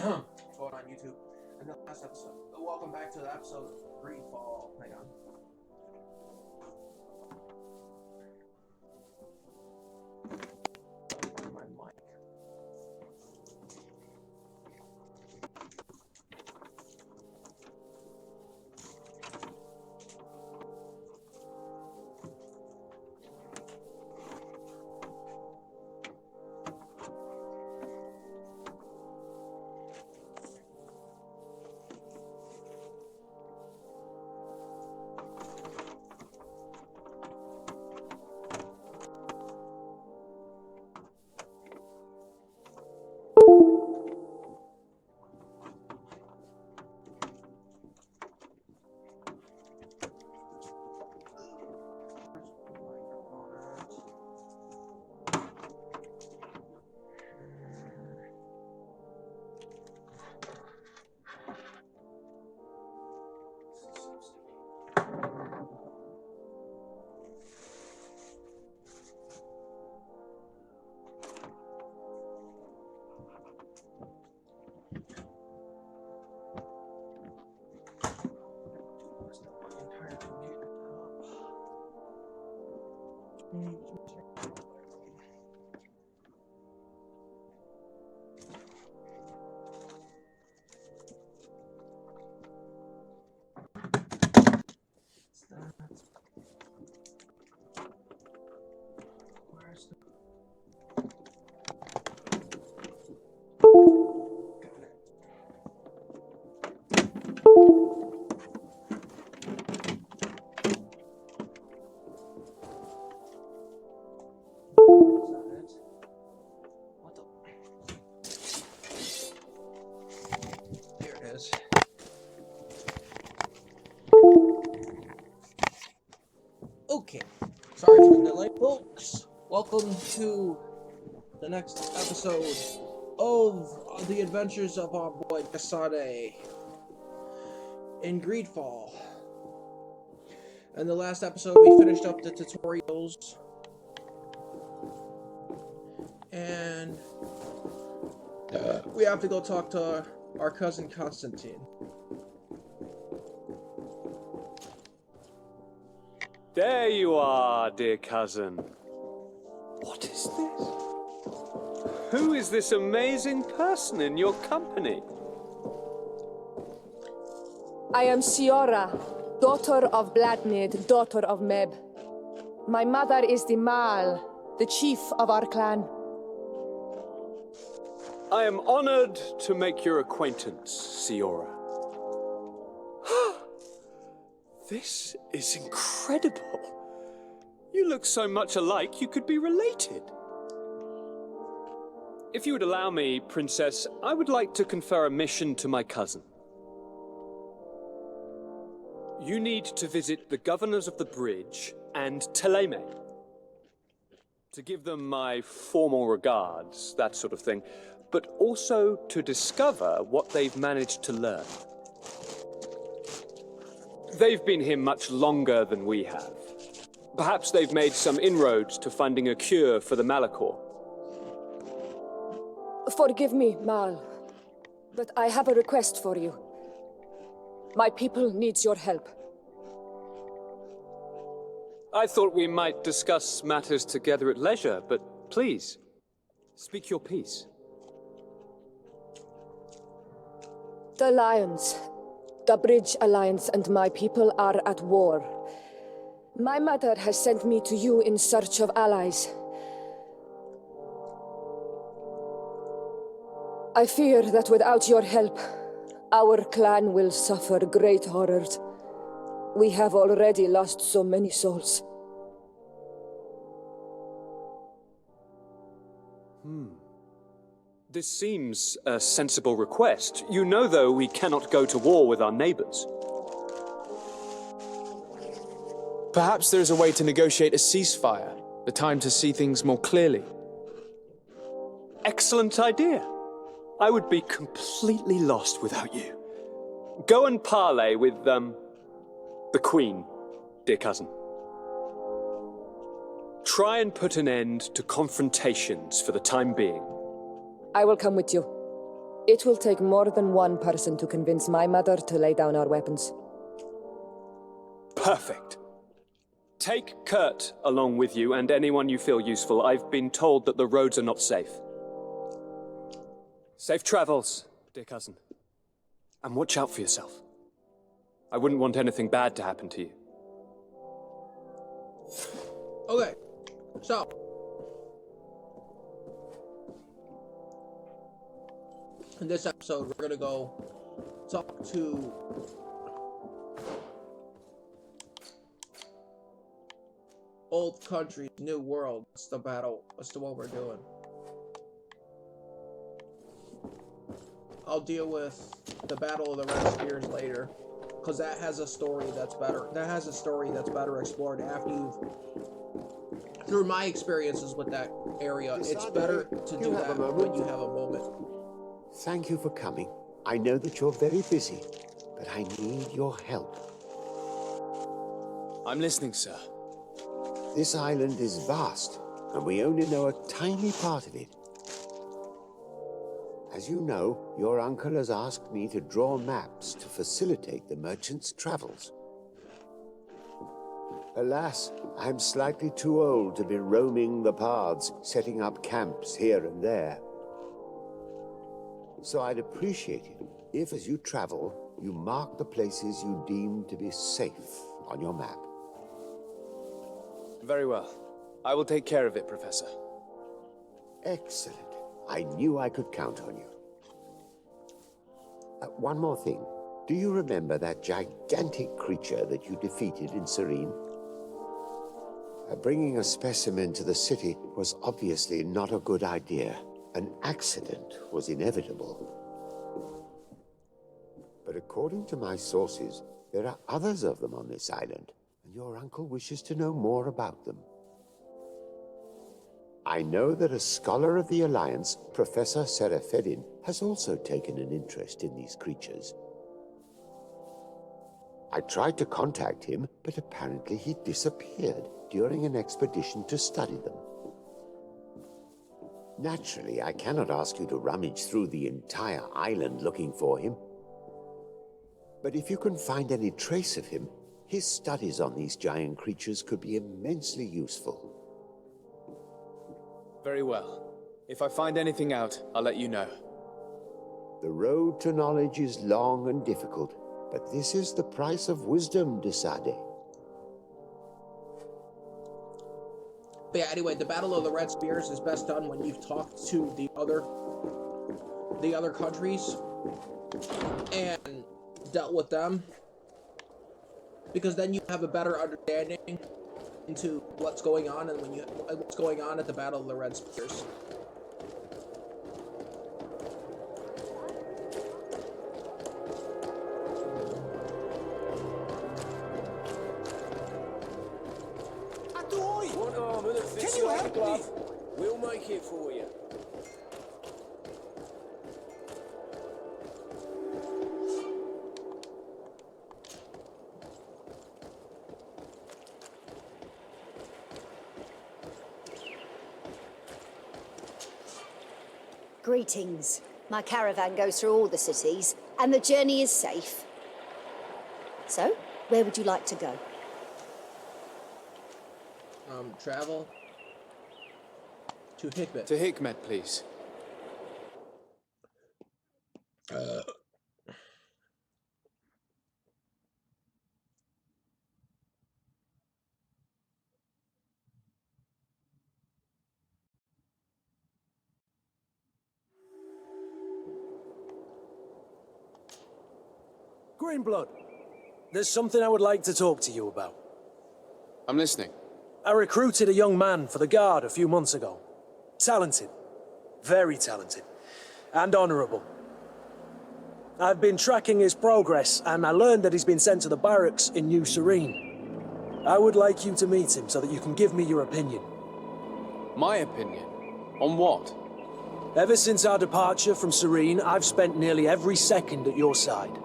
going on YouTube. And the last episode. Welcome back to the episode of Greedfall. Hang on. My mic. Okay, sorry for the delay, folks. Welcome to the next episode of the adventures of our boy sardet in Greedfall. In the last episode, we finished up the tutorials, and we have to go talk to our cousin Constantine. There you are, dear cousin. What is this? Who is this amazing person in your company? I am Siora, daughter of Bladnid, daughter of Meb. My mother is the Mal, the chief of our clan. I am honored to make your acquaintance, Siora. This is incredible. You look so much alike you could be related. If you would allow me, Princess, I would like to confer a mission to my cousin. You need to visit the governors of the bridge and Teleme. To give them my formal regards, that sort of thing, but also to discover what they've managed to learn. They've been here much longer than we have. Perhaps they've made some inroads to finding a cure for the Malachor. Forgive me, Mal, but I have a request for you. My people needs your help. I thought we might discuss matters together at leisure, but please, speak your piece. The Lions, the Bridge Alliance and my people are at war. My mother has sent me to you in search of allies. I fear that without your help, our clan will suffer great horrors. We have already lost so many souls. This seems a sensible request. You know, though, we cannot go to war with our neighbors. Perhaps there is a way to negotiate a ceasefire, the time to see things more clearly. Excellent idea. I would be completely lost without you. Go and parley with, the Queen, dear cousin. Try and put an end to confrontations for the time being. I will come with you. It will take more than one person to convince my mother to lay down our weapons. Perfect. Take Kurt along with you and anyone you feel useful. I've been told that the roads are not safe. Safe travels, dear cousin. And watch out for yourself. I wouldn't want anything bad to happen to you. Okay, so in this episode, we're gonna go talk to Old Country, New World. What's the battle? What's the what we're doing? I'll deal with the Battle of the Red Spears later, because that has a story that's better. That has a story that's better explored after you've, through my experiences with that area. It's better to do that when you have a moment. Thank you for coming. I know that you're very busy, but I need your help. I'm listening, sir. This island is vast, and we only know a tiny part of it. As you know, your uncle has asked me to draw maps to facilitate the merchants' travels. Alas, I'm slightly too old to be roaming the paths, setting up camps here and there. So I'd appreciate it if, as you travel, you mark the places you deem to be safe on your map. Very well. I will take care of it, Professor. Excellent. I knew I could count on you. One more thing. Do you remember that gigantic creature that you defeated in Serene? Bringing a specimen to the city was obviously not a good idea. An accident was inevitable. But according to my sources, there are others of them on this island, and your uncle wishes to know more about them. I know that a scholar of the Alliance, Professor Serafedin, has also taken an interest in these creatures. I tried to contact him, but apparently he disappeared during an expedition to study them. Naturally, I cannot ask you to rummage through the entire island looking for him. But if you can find any trace of him, his studies on these giant creatures could be immensely useful. Very well. If I find anything out, I'll let you know. The road to knowledge is long and difficult, but this is the price of wisdom, de Sardet. But yeah, anyway, the Battle of the Red Spears is best done when you've talked to the other countries and dealt with them, because then you have a better understanding into what's going on and what's going on at the Battle of the Red Spears. One armor that fits you like a glove. We'll make it for you. Greetings. My caravan goes through all the cities, and the journey is safe. So, where would you like to go? Travel to Hikmet. To Hikmet, please. Greenblood, there's something I would like to talk to you about. I'm listening. I recruited a young man for the Guard a few months ago. Talented. Very talented. And honorable. I've been tracking his progress, and I learned that he's been sent to the barracks in New Serene. I would like you to meet him so that you can give me your opinion. My opinion? On what? Ever since our departure from Serene, I've spent nearly every second at your side.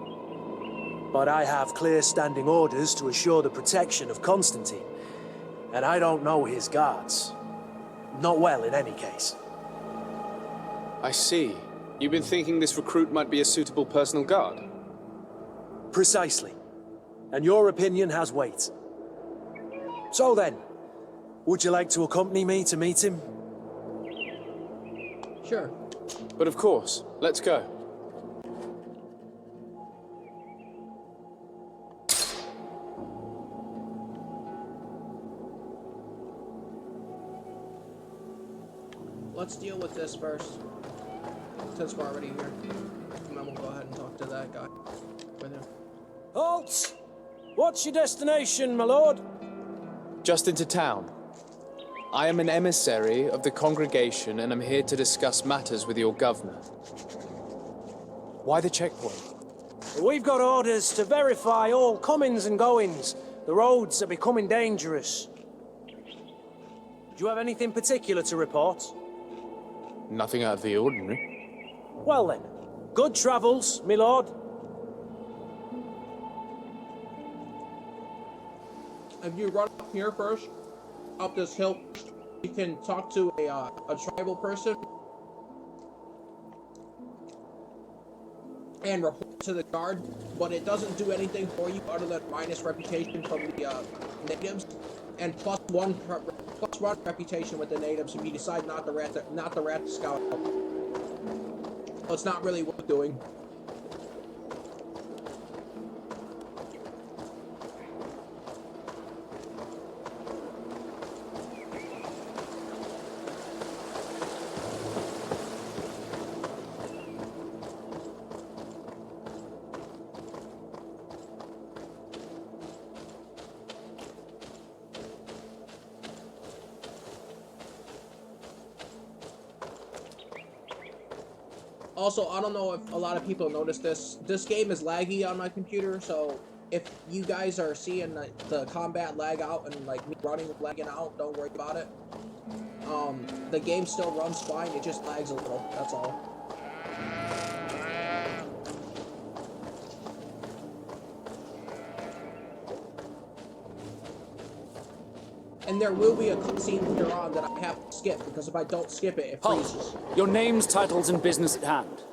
But I have clear standing orders to assure the protection of Constantine. And I don't know his guards. Not well, in any case. I see. You've been thinking this recruit might be a suitable personal guard? Precisely. And your opinion has weight. So then, would you like to accompany me to meet him? Sure. But of course, let's go. Let's deal with this first, since we're already here. And then we'll go ahead and talk to that guy with him. Halt! What's your destination, my lord? Just into town. I am an emissary of the congregation and am here to discuss matters with your governor. Why the checkpoint? We've got orders to verify all comings and goings. The roads are becoming dangerous. Do you have anything particular to report? Nothing out of the ordinary. Well then, good travels, my lord. If you run up here first, up this hill, you can talk to a tribal person and report to the guard, but it doesn't do anything for you other than minus reputation from the natives, and plus one reputation with the natives if you decide not the rat to scout out. So it's not really worth doing. Also, I don't know if a lot of people noticed this. This game is laggy on my computer, so if you guys are seeing the combat lag out and like me running lagging out, don't worry about it. The game still runs fine, it just lags a little, that's all. And there will be a cutscene later on that I have to skip, because if I don't skip it, it freezes. Halt! Your names, titles, and business at hand.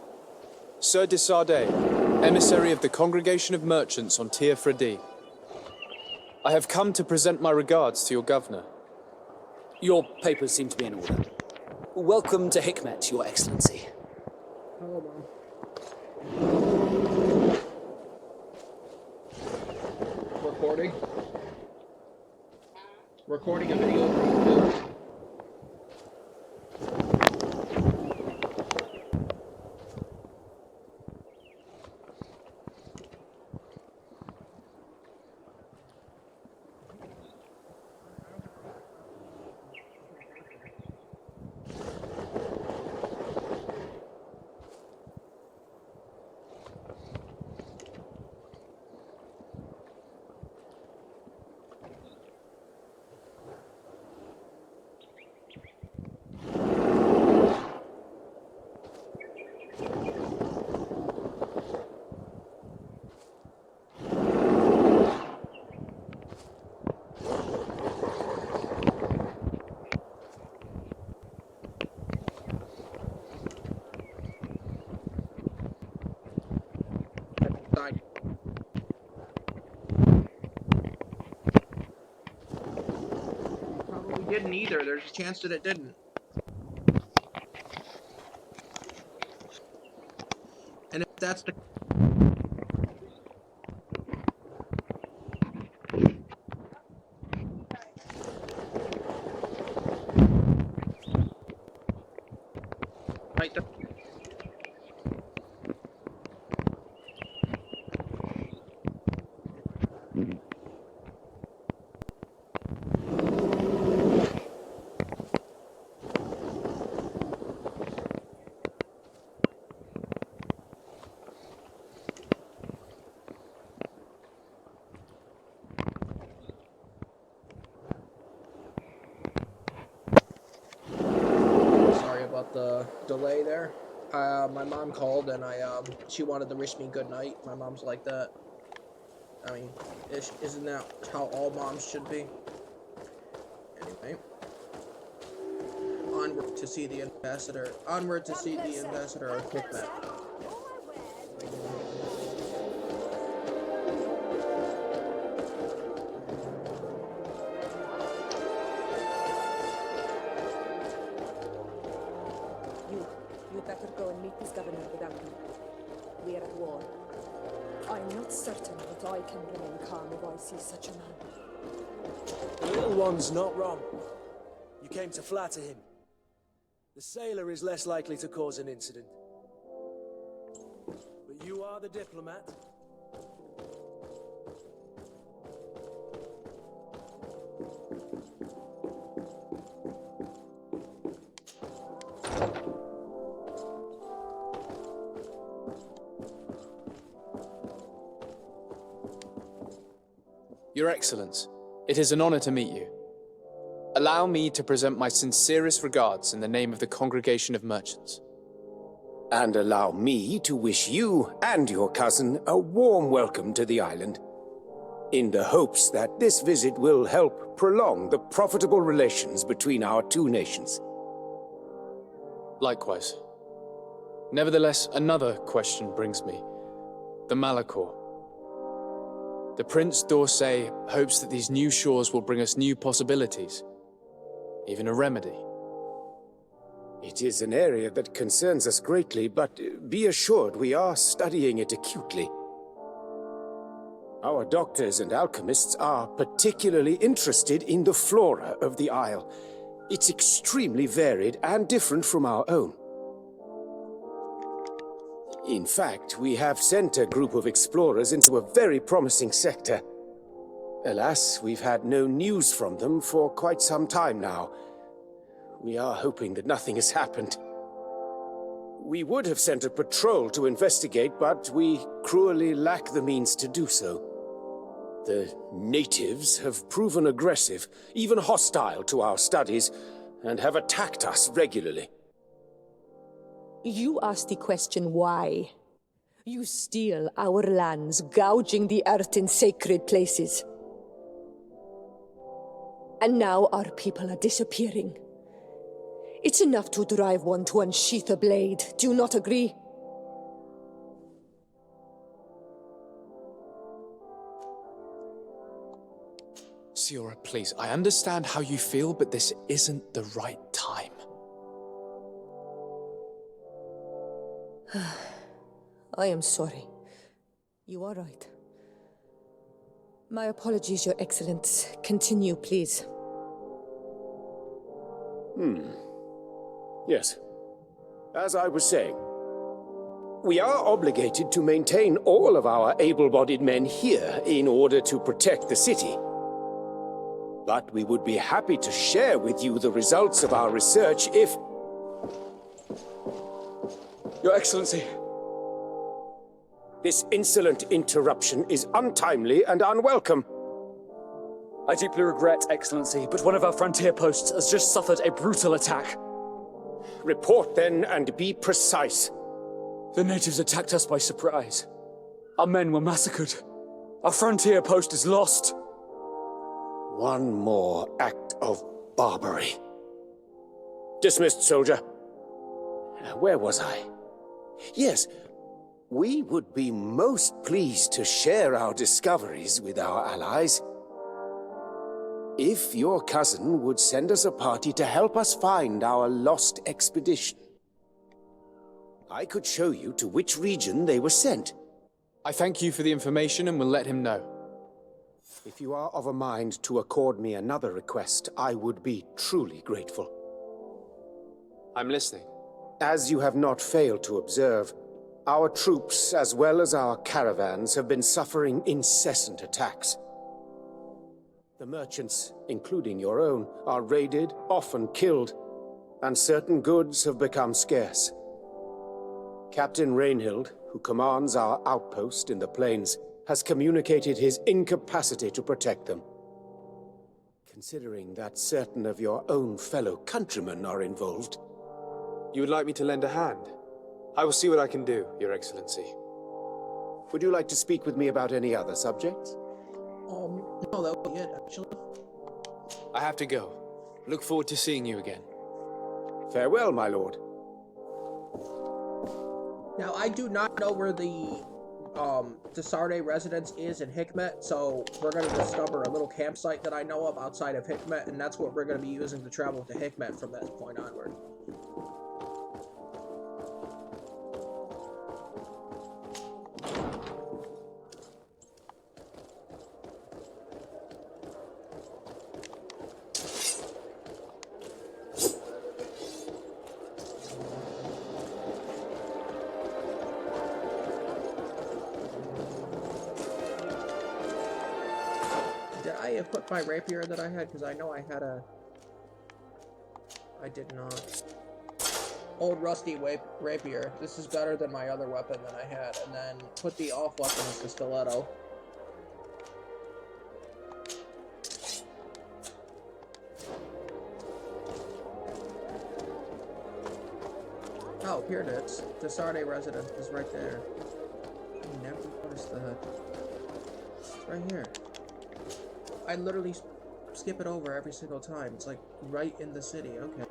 Sardet, emissary of the Congregation of Merchants on Tir Fredi. I have come to present my regards to your governor. Your papers seem to be in order. Welcome to Hikmet, Your Excellency. Hold on. Recording. Recording a video. Probably didn't either. There's a chance that it didn't. And if that's the right there. Sorry about the delay there. My mom called and she wanted to wish me good night. My mom's like that. I mean, isn't that how all moms should be? Anyway, onward to see the ambassador. Onward to see the ambassador of Hikmet. You better go and meet this governor without me. We are at war. I'm not certain that I can remain calm if I see such a man. The little one's not wrong. You came to flatter him. The sailor is less likely to cause an incident. But you are the diplomat. Your Excellence, it is an honor to meet you. Allow me to present my sincerest regards in the name of the Congregation of Merchants. And allow me to wish you and your cousin a warm welcome to the island, in the hopes that this visit will help prolong the profitable relations between our two nations. Likewise. Nevertheless, another question brings me. The Malachor. The Prince d'Orsay hopes that these new shores will bring us new possibilities. Even a remedy. It is an area that concerns us greatly, but be assured we are studying it acutely. Our doctors and alchemists are particularly interested in the flora of the Isle. It's extremely varied and different from our own. In fact, we have sent a group of explorers into a very promising sector. Alas, we've had no news from them for quite some time now. We are hoping that nothing has happened. We would have sent a patrol to investigate, but we cruelly lack the means to do so. The natives have proven aggressive, even hostile to our studies, and have attacked us regularly. You ask the question why. You steal our lands, gouging the earth in sacred places. And now our people are disappearing. It's enough to drive one to unsheath a blade. Do you not agree? Siora, please, I understand how you feel, but this isn't the right time. I am sorry. You are right. My apologies, Your Excellence. Continue, please. Yes. As I was saying, we are obligated to maintain all of our able-bodied men here in order to protect the city. But we would be happy to share with you the results of our research if... Your Excellency. This insolent interruption is untimely and unwelcome. I deeply regret, Excellency, but one of our frontier posts has just suffered a brutal attack. Report then, and be precise. The natives attacked us by surprise. Our men were massacred. Our frontier post is lost. One more act of barbarity. Dismissed, soldier. Where was I? Yes, we would be most pleased to share our discoveries with our allies. If your cousin would send us a party to help us find our lost expedition, I could show you to which region they were sent. I thank you for the information and will let him know. If you are of a mind to accord me another request, I would be truly grateful. I'm listening. As you have not failed to observe, our troops, as well as our caravans, have been suffering incessant attacks. The merchants, including your own, are raided, often killed, and certain goods have become scarce. Captain Rainhild, who commands our outpost in the plains, has communicated his incapacity to protect them. Considering that certain of your own fellow countrymen are involved. You would like me to lend a hand? I will see what I can do, Your Excellency. Would you like to speak with me about any other subjects? No, that would be it, actually. I have to go. Look forward to seeing you again. Farewell, my lord. Now, I do not know where the sardet residence is in Hikmet, so we're going to discover a little campsite that I know of outside of Hikmet, and that's what we're going to be using to travel to Hikmet from that point onward. I equip my rapier that I had? Because I know I had a... I did not. Old rusty rapier. This is better than my other weapon that I had. And then put the off weapon as the stiletto. Oh, here it is. The sardet residence is right there. I never noticed that. It's right here. I literally skip it over every single time. It's like right in the city. Okay,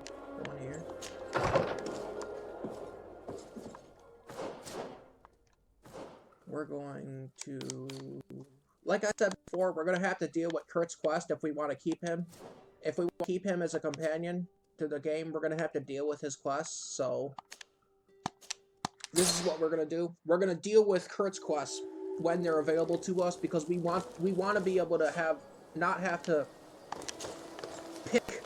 go on here. We're going to... Like I said before, we're going to have to deal with Kurt's quest if we want to keep him. If we want to keep him as a companion to the game, we're going to have to deal with his quests, so... This is what we're going to do. We're going to deal with Kurt's quests when they're available to us, because we want to be able to have... not have to pick,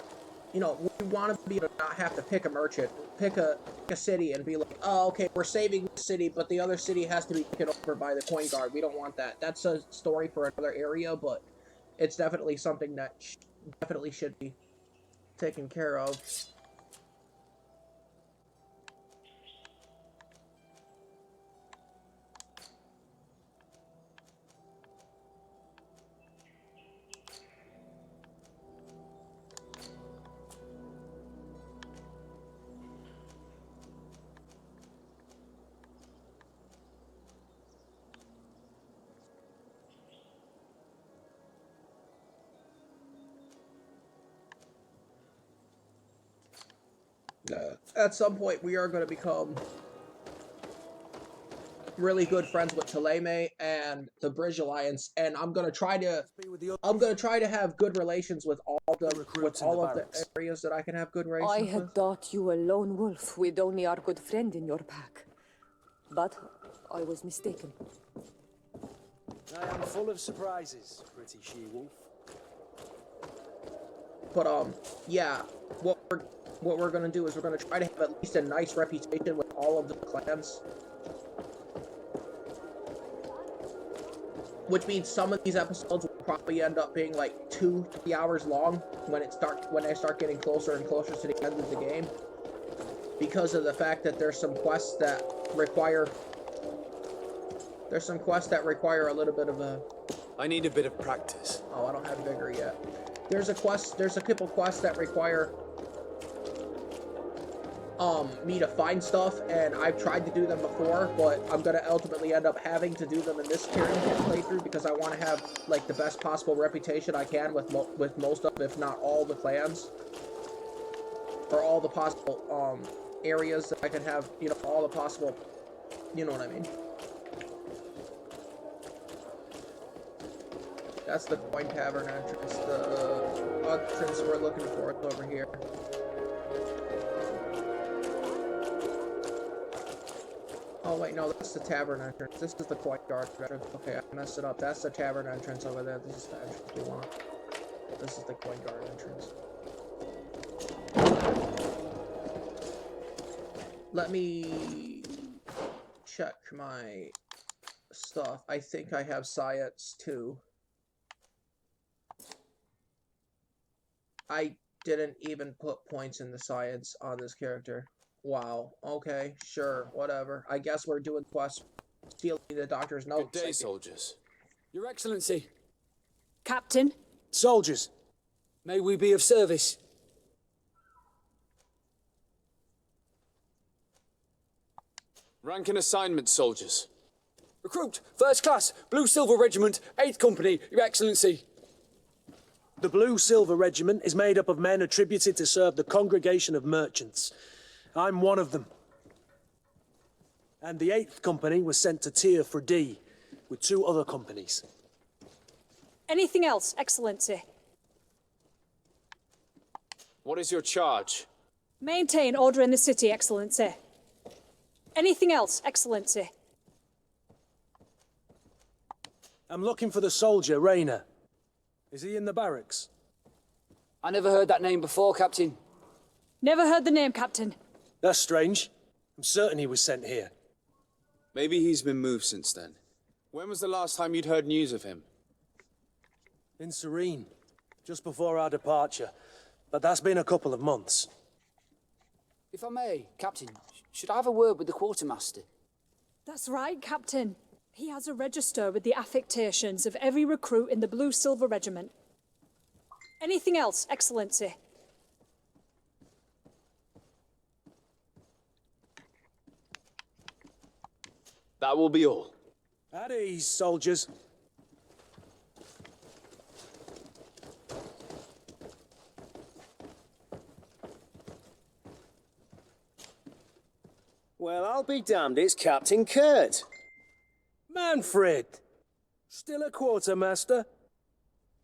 you know, we want to be able to not have to pick a merchant, pick a city and be like, oh, okay, we're saving the city, but the other city has to be taken over by the coin guard. We don't want that. That's a story for another area, but it's definitely something that definitely should be taken care of. At some point, we are going to become really good friends with Thélème and the Bridge Alliance, and I'm going to try to have good relations with all of the areas that I can have good relations I with. had thought you a lone wolf with only our good friend in your pack, but I was mistaken. I am full of surprises, pretty she-wolf. But yeah, what we're gonna do is we're gonna try to have at least a nice reputation with all of the clans. Which means some of these episodes will probably end up being like 2-3 hours long when I start getting closer and closer to the end of the game. Because of the fact that there's some quests that require a little bit of a... I need a bit of practice. Oh, I don't have vigor yet. There's a couple quests that require me to find stuff, and I've tried to do them before, but I'm gonna ultimately end up having to do them in this playthrough because I want to have like the best possible reputation I can with most of, if not all, the clans, or all the possible areas that I can have. You know, all the possible. You know what I mean? That's the Coin Tavern entrance. The entrance we're looking for is over here. Oh wait, no, that's the tavern entrance. This is the coin guard entrance. Okay, I messed it up. That's the tavern entrance over there. This is the entrance we want. This is the coin guard entrance. Let me check my stuff. I think I have science too. I didn't even put points in the science on this character. Wow. Okay. Sure. Whatever. I guess we're doing quests, stealing the doctor's notes. Good day, soldiers. Your Excellency. Captain? Soldiers. May we be of service? Rank and assignment, soldiers. Recruit, first class, Blue Silver Regiment, 8th Company, Your Excellency. The Blue-Silver Regiment is made up of men attributed to serve the Congregation of Merchants. I'm one of them. And the 8th Company was sent to Tyr for D, with 2 other companies. Anything else, Excellency? What is your charge? Maintain order in the city, Excellency. Anything else, Excellency? I'm looking for the soldier, Rayner. Is he in the barracks? I never heard that name before, Captain. Never heard the name, Captain. That's strange. I'm certain he was sent here. Maybe he's been moved since then. When was the last time you'd heard news of him? In Serene, just before our departure. But that's been a couple of months. If I may, Captain, should I have a word with the quartermaster? That's right, Captain. He has a register with the affectations of every recruit in the Blue-Silver Regiment. Anything else, Excellency? That will be all. At ease, soldiers. Well, I'll be damned, it's Captain Kurt. Manfred! Still a quartermaster?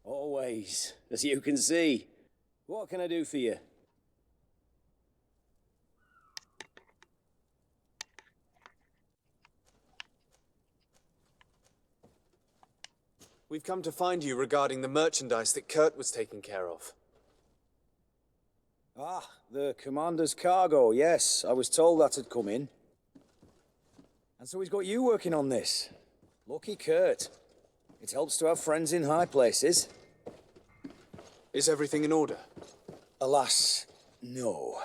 Always, as you can see. What can I do for you? We've come to find you regarding the merchandise that Kurt was taking care of. Ah, the commander's cargo, yes. I was told that had come in. And so he's got you working on this. Lucky Kurt. It helps to have friends in high places. Is everything in order? Alas, no.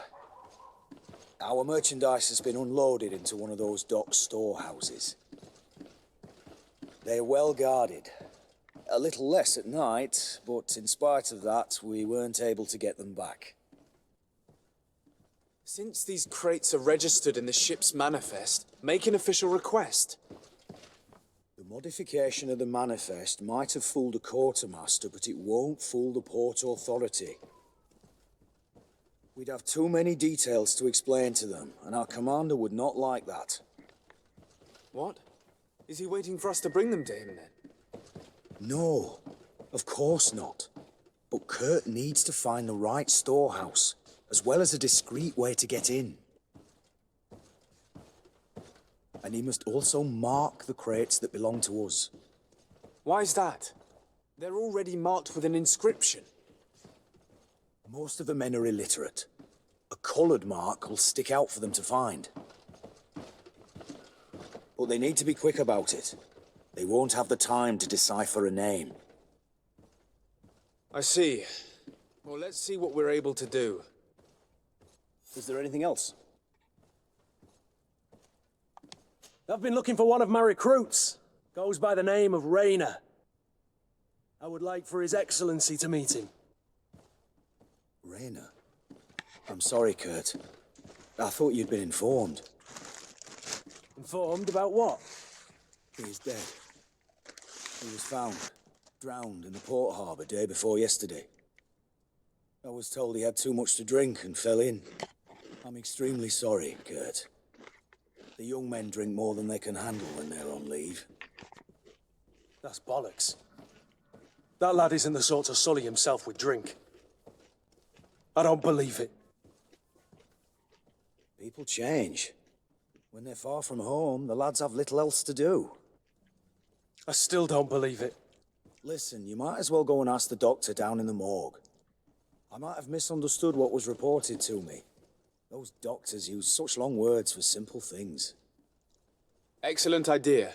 Our merchandise has been unloaded into one of those dock storehouses. They're well guarded. A little less at night, but in spite of that, we weren't able to get them back. Since these crates are registered in the ship's manifest, make an official request. The modification of the manifest might have fooled a quartermaster, but it won't fool the Port Authority. We'd have too many details to explain to them, and our commander would not like that. What? Is he waiting for us to bring them to him, then? No, of course not. But Kurt needs to find the right storehouse, as well as a discreet way to get in. And he must also mark the crates that belong to us. Why is that? They're already marked with an inscription. Most of the men are illiterate. A coloured mark will stick out for them to find. But they need to be quick about it. They won't have the time to decipher a name. I see. Well, let's see what we're able to do. Is there anything else? I've been looking for one of my recruits. Goes by the name of Rayner. I would like for His Excellency to meet him. Rayner? I'm sorry, Kurt. I thought you'd been informed. Informed about what? He is dead. He was found, drowned in the port harbour day before yesterday. I was told he had too much to drink and fell in. I'm extremely sorry, Kurt. The young men drink more than they can handle when they're on leave. That's bollocks. That lad isn't the sort to sully himself with drink. I don't believe it. People change. When they're far from home, the lads have little else to do. I still don't believe it. Listen, you might as well go and ask the doctor down in the morgue. I might have misunderstood what was reported to me. Those doctors use such long words for simple things. Excellent idea.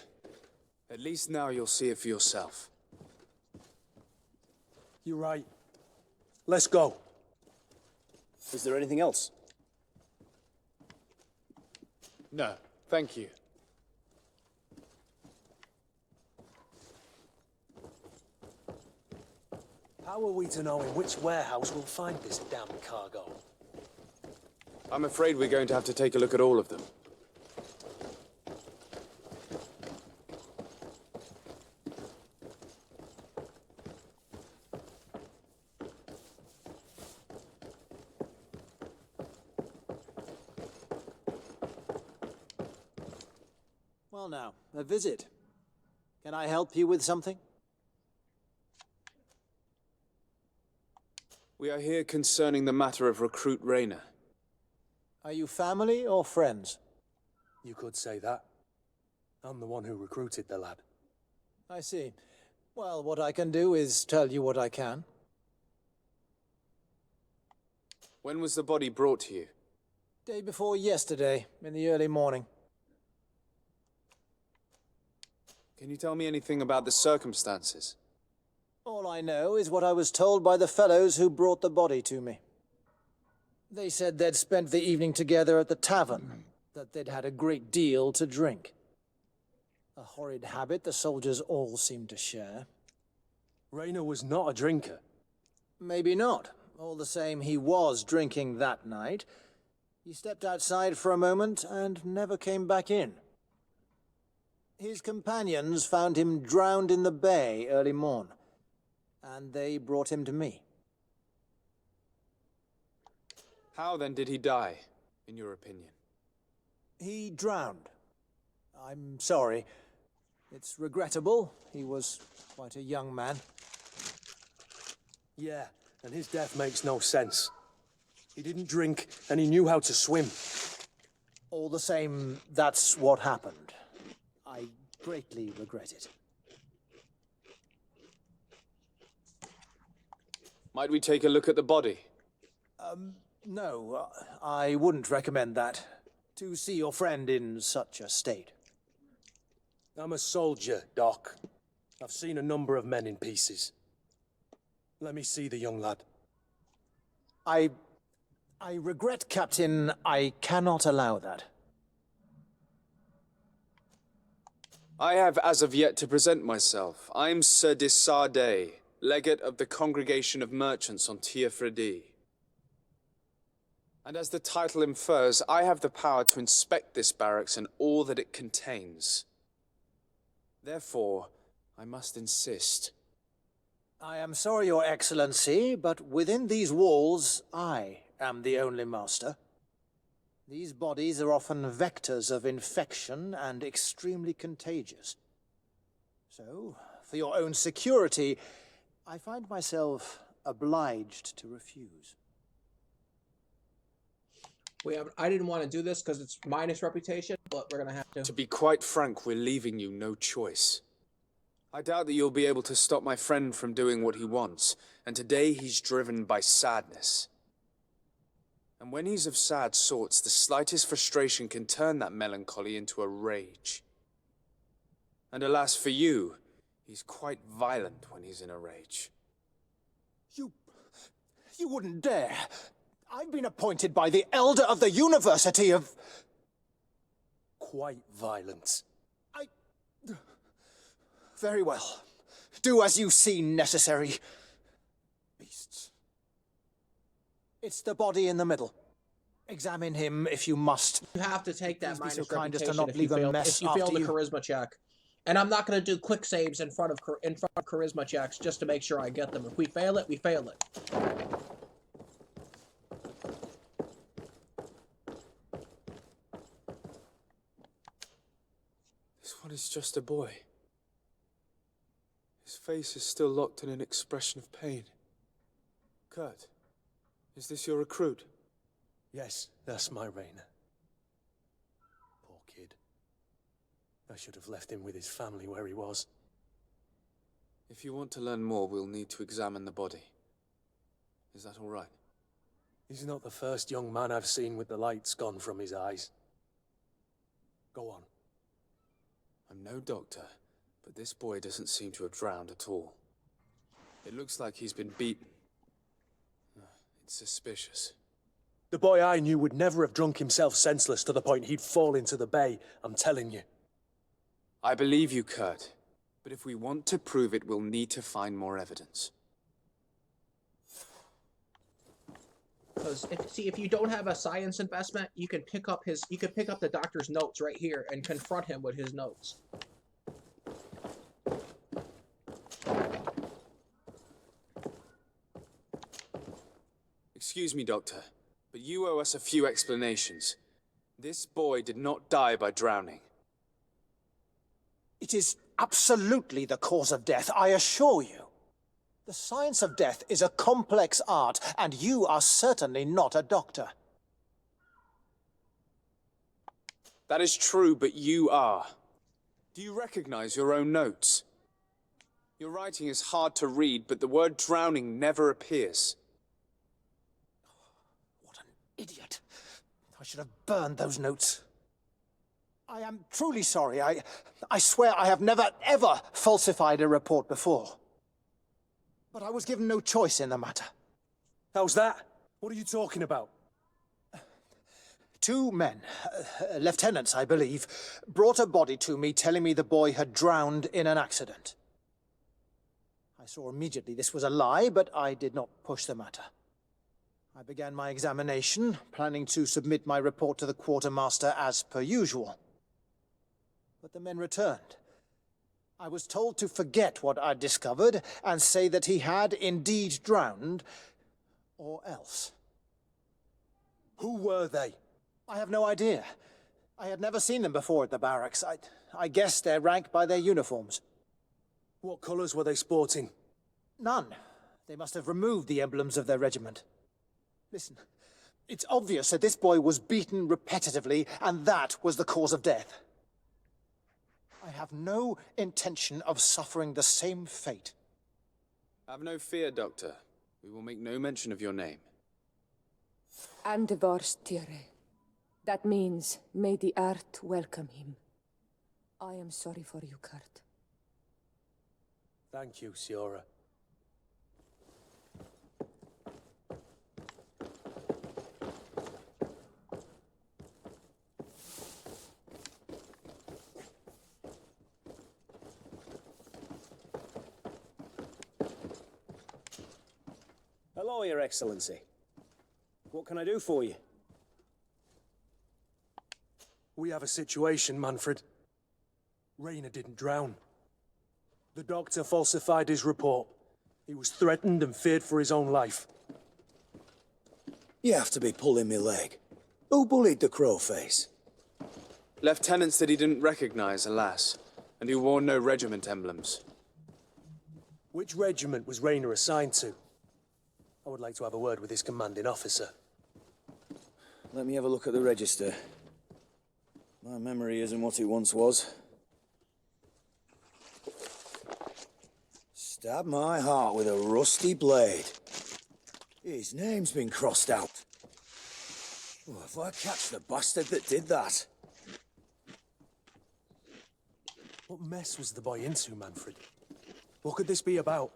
At least now you'll see it for yourself. You're right. Let's go. Is there anything else? No, thank you. How are we to know in which warehouse we'll find this damn cargo? I'm afraid we're going to have to take a look at all of them. Well now, a visit. Can I help you with something? We are here concerning the matter of recruit Rayner. Are you family or friends? You could say that. I'm the one who recruited the lad. I see. Well, what I can do is tell you what I can. When was the body brought to you? Day before yesterday, in the early morning. Can you tell me anything about the circumstances? All I know is what I was told by the fellows who brought the body to me. They said they'd spent the evening together at the tavern, that they'd had a great deal to drink. A horrid habit the soldiers all seemed to share. Rayner was not a drinker. Maybe not. All the same, he was drinking that night. He stepped outside for a moment and never came back in. His companions found him drowned in the bay early morn, and they brought him to me. How then did he die, in your opinion? He drowned. I'm sorry. It's regrettable. He was quite a young man. Yeah, and his death makes no sense. He didn't drink, and he knew how to swim. All the same, that's what happened. I greatly regret it. Might we take a look at the body? No, I wouldn't recommend that. To see your friend in such a state. I'm a soldier, Doc. I've seen a number of men in pieces. Let me see the young lad. I regret, Captain. I cannot allow that. I have as of yet to present myself. I'm sardet, legate of the Congregation of Merchants on Tir Fredi. And as the title infers, I have the power to inspect this barracks and all that it contains. Therefore, I must insist. I am sorry, Your Excellency, but within these walls, I am the only master. These bodies are often vectors of infection and extremely contagious. So, for your own security, I find myself obliged to refuse. I didn't want to do this because it's minus reputation, but we're gonna have to. To be quite frank, we're leaving you no choice. I doubt that you'll be able to stop my friend from doing what he wants, and today he's driven by sadness. And when he's of sad sorts, the slightest frustration can turn that melancholy into a rage. And alas for you, he's quite violent when he's in a rage. You wouldn't dare. I've been appointed by the Elder of the University of... Quite violent. Very well. Do as you see necessary. Beasts. It's the body in the middle. Examine him if you must. You have to take that minus so kind as to reputation not if leave you a fail, mess if you fail after the you. charisma check. And I'm not going to do quick saves in front of charisma checks just to make sure I get them. If we fail it, we fail it. This one is just a boy. His face is still locked in an expression of pain. Kurt, is this your recruit? Yes, that's my Rayner. Poor kid. I should have left him with his family where he was. If you want to learn more, we'll need to examine the body. Is that all right? He's not the first young man I've seen with the lights gone from his eyes. Go on. I'm no doctor, but this boy doesn't seem to have drowned at all. It looks like he's been beaten. It's suspicious. The boy I knew would never have drunk himself senseless to the point he'd fall into the bay, I'm telling you. I believe you, Kurt. But if we want to prove it, we'll need to find more evidence. Because if you don't have a science investment, you can pick up the doctor's notes right here and confront him with his notes. Excuse me, Doctor, but you owe us a few explanations. This boy did not die by drowning. It is absolutely the cause of death, I assure you. The science of death is a complex art, and you are certainly not a doctor. That is true, but you are. Do you recognize your own notes? Your writing is hard to read, but the word drowning never appears. What an idiot. I should have burned those notes. I am truly sorry. I swear I have never, ever falsified a report before. But I was given no choice in the matter. How's that? What are you talking about? 2 men, lieutenants, I believe, brought a body to me telling me the boy had drowned in an accident. I saw immediately this was a lie, but I did not push the matter. I began my examination, planning to submit my report to the quartermaster as per usual. But the men returned. I was told to forget what I'd discovered and say that he had indeed drowned, or else. Who were they? I have no idea. I had never seen them before at the barracks. I guessed their rank by their uniforms. What colours were they sporting? None. They must have removed the emblems of their regiment. Listen, it's obvious that this boy was beaten repetitively, and that was the cause of death. I have no intention of suffering the same fate. Have no fear, Doctor. We will make no mention of your name. Andevars Tire. That means, may the earth welcome him. I am sorry for you, Kurt. Thank you, Siora. Hello, Your Excellency. What can I do for you? We have a situation, Manfred. Rainer didn't drown. The doctor falsified his report. He was threatened and feared for his own life. You have to be pulling me leg. Who bullied the crowface? Lieutenants that he didn't recognize, alas, and who wore no regiment emblems. Which regiment was Rainer assigned to? I would like to have a word with his commanding officer. Let me have a look at the register. My memory isn't what it once was. Stab my heart with a rusty blade. His name's been crossed out. Oh, if I catch the bastard that did that. What mess was the boy into, Manfred? What could this be about?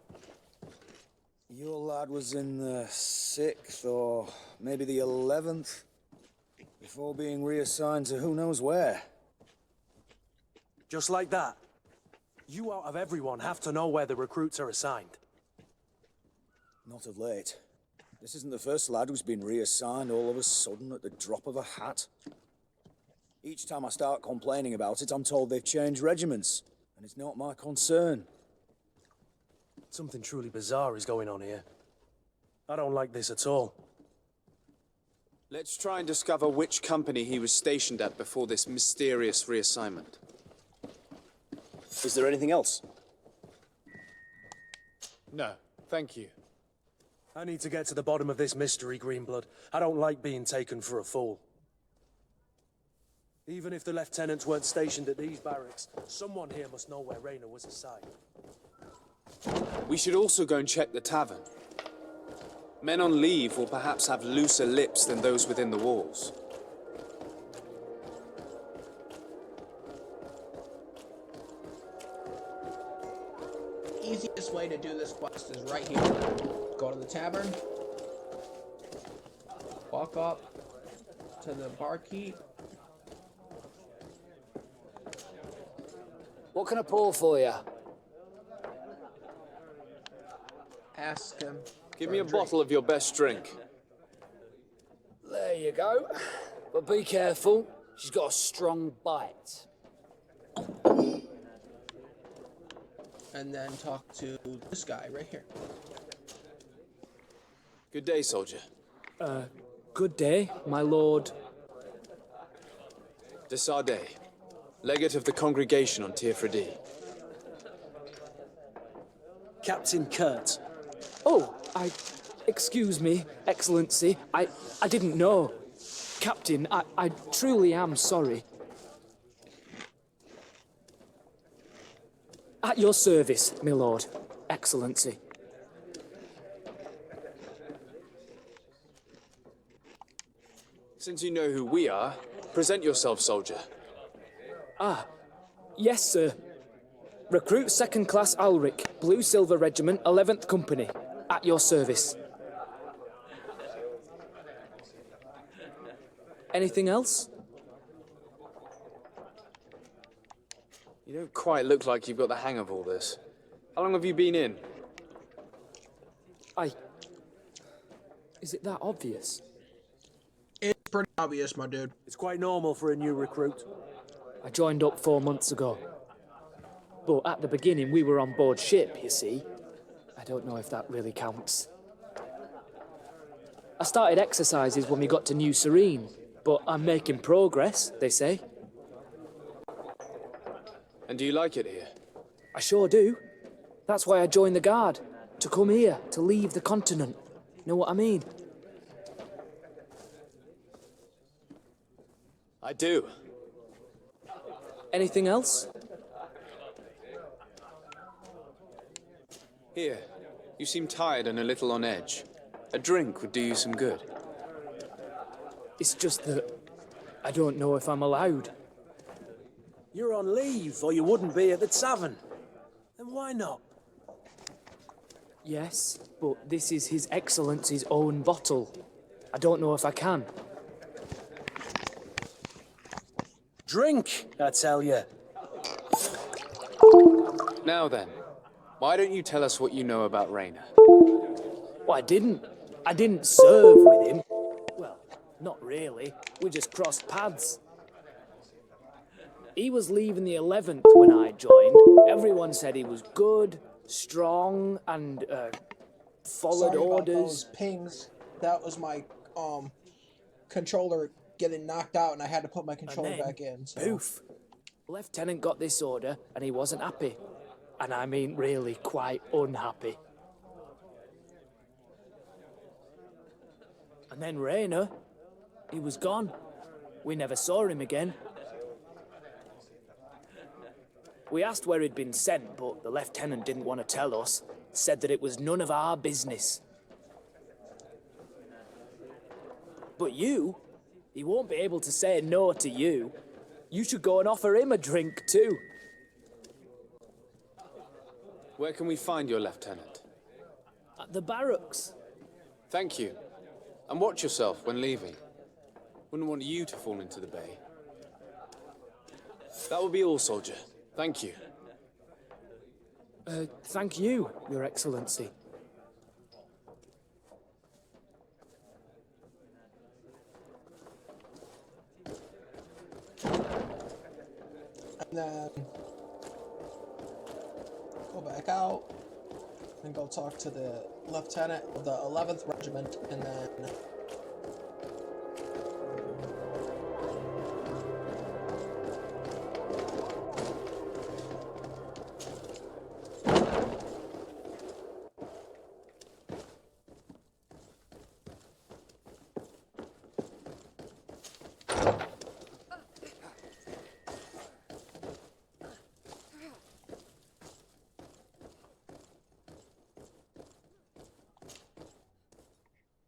Your lad was in the 6th or maybe the 11th, before being reassigned to who knows where. Just like that? You out of everyone have to know where the recruits are assigned. Not of late. This isn't the first lad who's been reassigned all of a sudden at the drop of a hat. Each time I start complaining about it, I'm told they've changed regiments, and it's not my concern. Something truly bizarre is going on here. I don't like this at all. Let's try and discover which company he was stationed at before this mysterious reassignment. Is there anything else? No, thank you. I need to get to the bottom of this mystery, Greenblood. I don't like being taken for a fool. Even if the lieutenants weren't stationed at these barracks, someone here must know where Rainer was assigned. We should also go and check the tavern. Men on leave will perhaps have looser lips than those within the walls. Easiest way to do this quest is right here. Go to the tavern. Walk up to the barkeep. What can I pour for you? Ask him. Give me a bottle of your best drink. There you go. But be careful. She's got a strong bite. And then talk to this guy right here. Good day, soldier. Good day, my lord. De Sardet, Legate of the congregation on Tirfredi. Captain Kurt. Oh, excuse me, Excellency. I didn't know. Captain, I truly am sorry. At your service, my lord. Excellency. Since you know who we are, present yourself, soldier. Ah, yes, sir. Recruit 2nd Class Alric, Blue Silver Regiment, 11th Company. At your service. Anything else? You don't quite look like you've got the hang of all this. How long have you been in? Is it that obvious? It's pretty obvious, my dude. It's quite normal for a new recruit. I joined up 4 months ago. But at the beginning, we were on board ship, you see. I don't know if that really counts. I started exercises when we got to New Serene, but I'm making progress, they say. And do you like it here? I sure do. That's why I joined the Guard. To come here, to leave the continent. Know what I mean? I do. Anything else? Here, you seem tired and a little on edge. A drink would do you some good. It's just that I don't know if I'm allowed. You're on leave, or you wouldn't be at the tavern. Then why not? Yes, but this is His Excellency's own bottle. I don't know if I can. Drink, I tell you. Now then, why don't you tell us what you know about Rayner? Well, I didn't serve with him. Well, not really. We just crossed paths. He was leaving the 11th when I joined. Everyone said he was good, strong, and followed Sorry orders. about those pings. That was my controller getting knocked out, and I had to put my controller And then, back in. So. Poof! Lieutenant got this order, and he wasn't happy. And I mean really quite unhappy. And then Rayner, he was gone. We never saw him again. We asked where he'd been sent, but the lieutenant didn't want to tell us. Said that it was none of our business. But you, he won't be able to say no to you. You should go and offer him a drink too. Where can we find your lieutenant? At the barracks. Thank you. And watch yourself when leaving. Wouldn't want you to fall into the bay. That will be all, soldier. Thank you. Thank you, Your Excellency. And then go back out and go talk to the lieutenant of the 11th Regiment, and then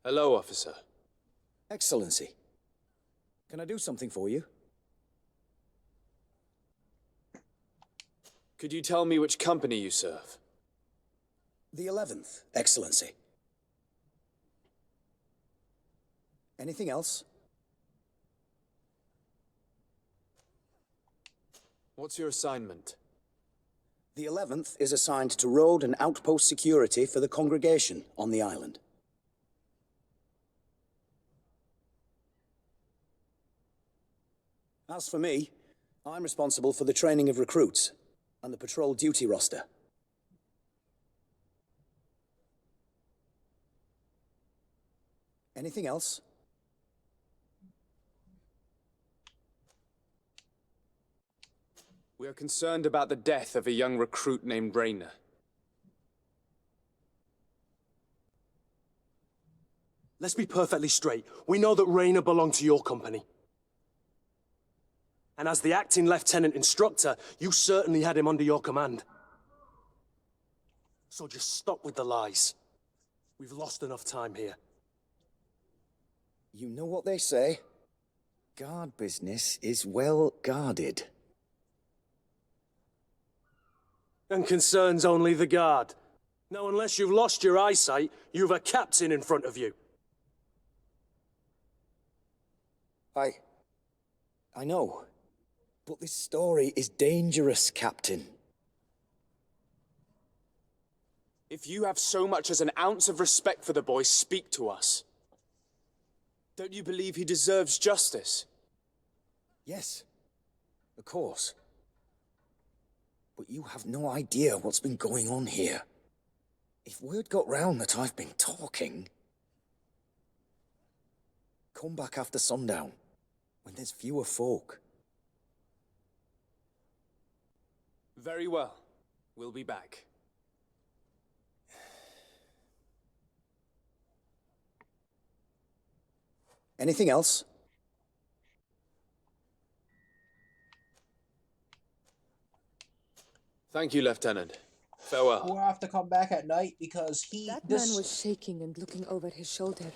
Hello, officer. Excellency, can I do something for you? Could you tell me which company you serve? The 11th, Excellency. Anything else? What's your assignment? The 11th is assigned to road and outpost security for the congregation on the island. As for me, I'm responsible for the training of recruits and the patrol duty roster. Anything else? We are concerned about the death of a young recruit named Rayner. Let's be perfectly straight. We know that Rayner belonged to your company. And as the acting lieutenant instructor, you certainly had him under your command. So just stop with the lies. We've lost enough time here. You know what they say? Guard business is well guarded. And concerns only the guard. Now, unless you've lost your eyesight, you've a captain in front of you. I know. But this story is dangerous, Captain. If you have so much as an ounce of respect for the boy, speak to us. Don't you believe he deserves justice? Yes, of course. But you have no idea what's been going on here. If word got round that I've been talking... Come back after sundown, when there's fewer folk. Very well. We'll be back. Anything else? Thank you, Lieutenant. Farewell. We'll have to come back at night because That man was shaking and looking over his shoulder,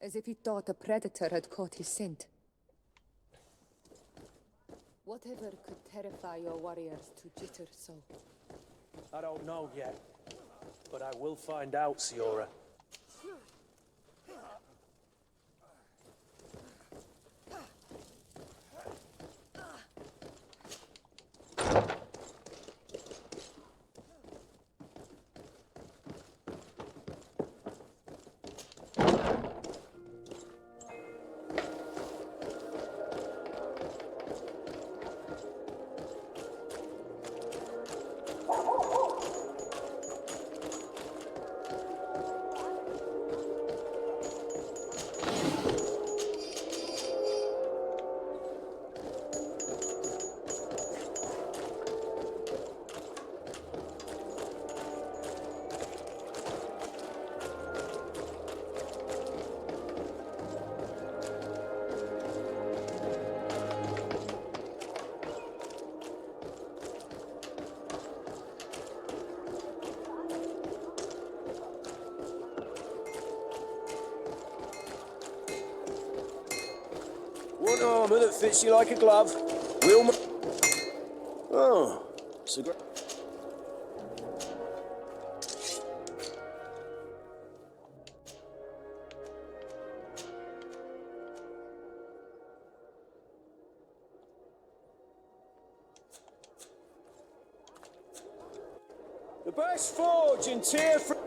as if he thought a predator had caught his scent. Whatever could terrify your warriors to jitter so? I don't know yet, but I will find out, Siora. One armour that fits you like a glove. Wilma. Oh, it's a great. The best forge in tier 3.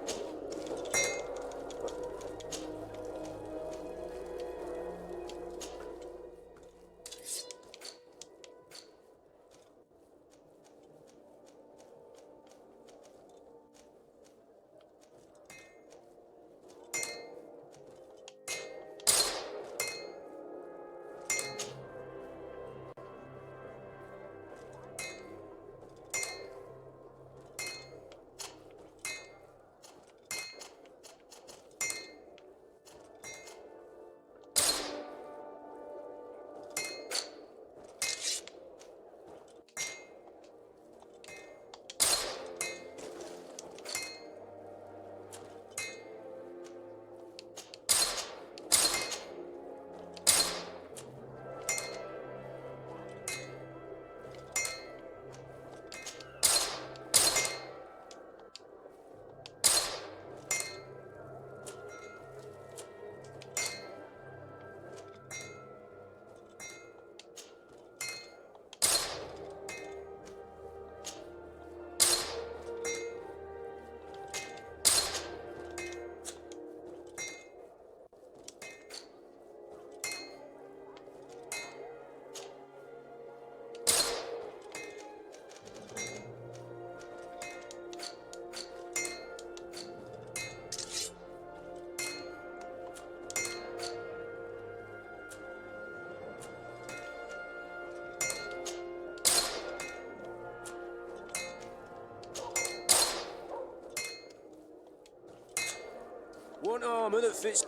want armour that fits...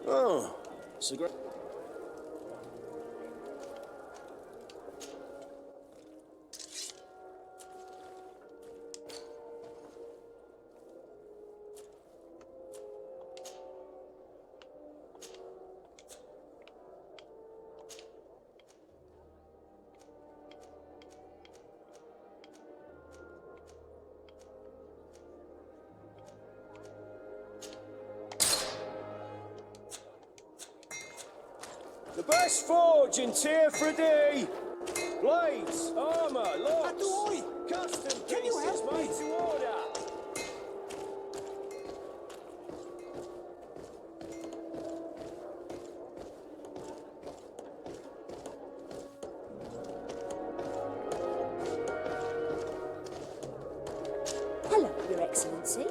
Oh, it's a great... The best forge in Tier 3D! Blades, armour, locks, custom pieces made to order! Hello, Your Excellency.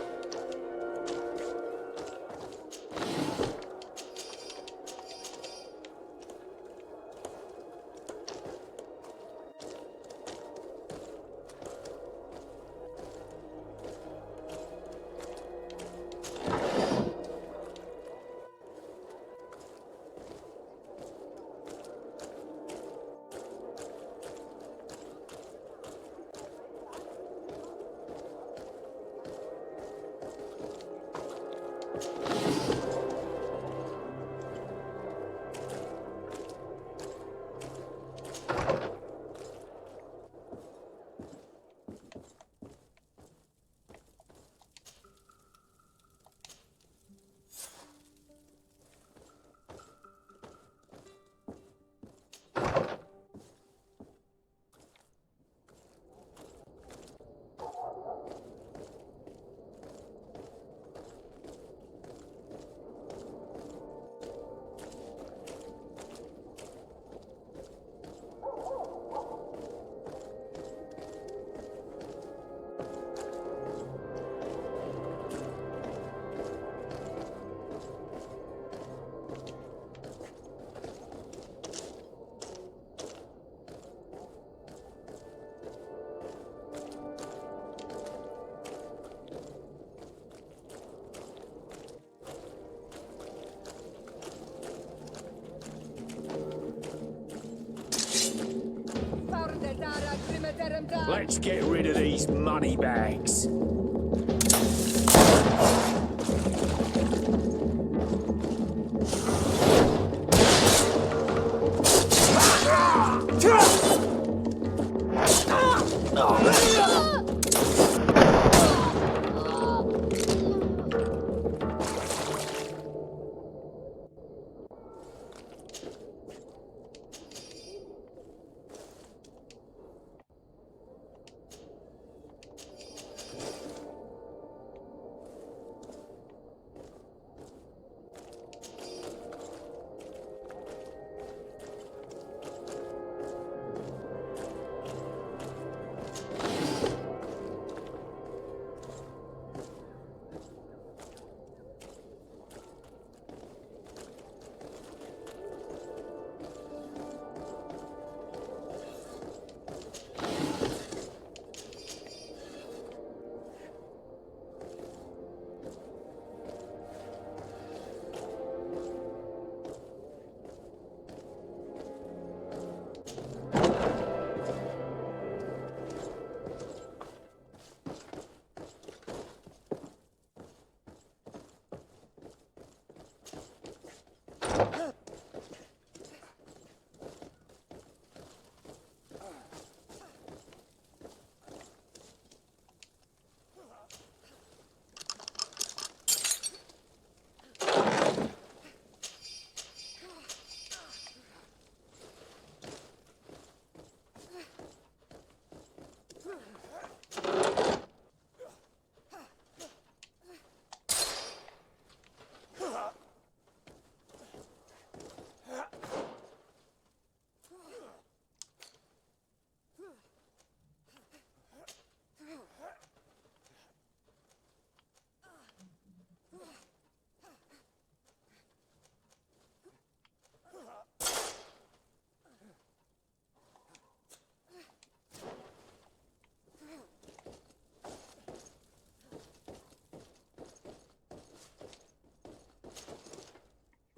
Let's get rid of these money bags.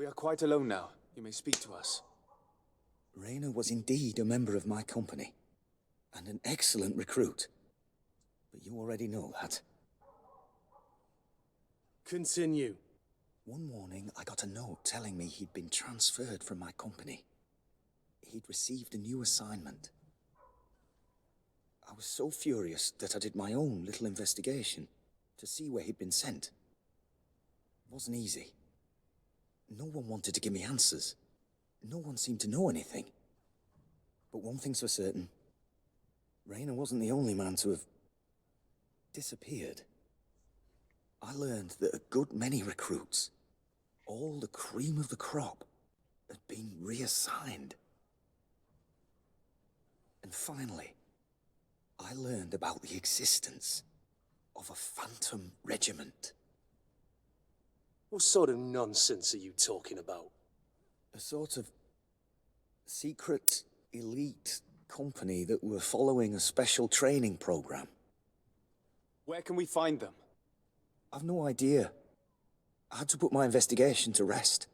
We are quite alone now. You may speak to us. Rayner was indeed a member of my company, and an excellent recruit. But you already know that. Continue. One morning, I got a note telling me he'd been transferred from my company. He'd received a new assignment. I was so furious that I did my own little investigation to see where he'd been sent. It wasn't easy. No one wanted to give me answers. No one seemed to know anything. But one thing's for certain. Rayner wasn't the only man to have disappeared. I learned that a good many recruits, all the cream of the crop, had been reassigned. And finally, I learned about the existence of a phantom regiment. What sort of nonsense are you talking about? A sort of secret, elite company that were following a special training program. Where can we find them? I've no idea. I had to put my investigation to rest.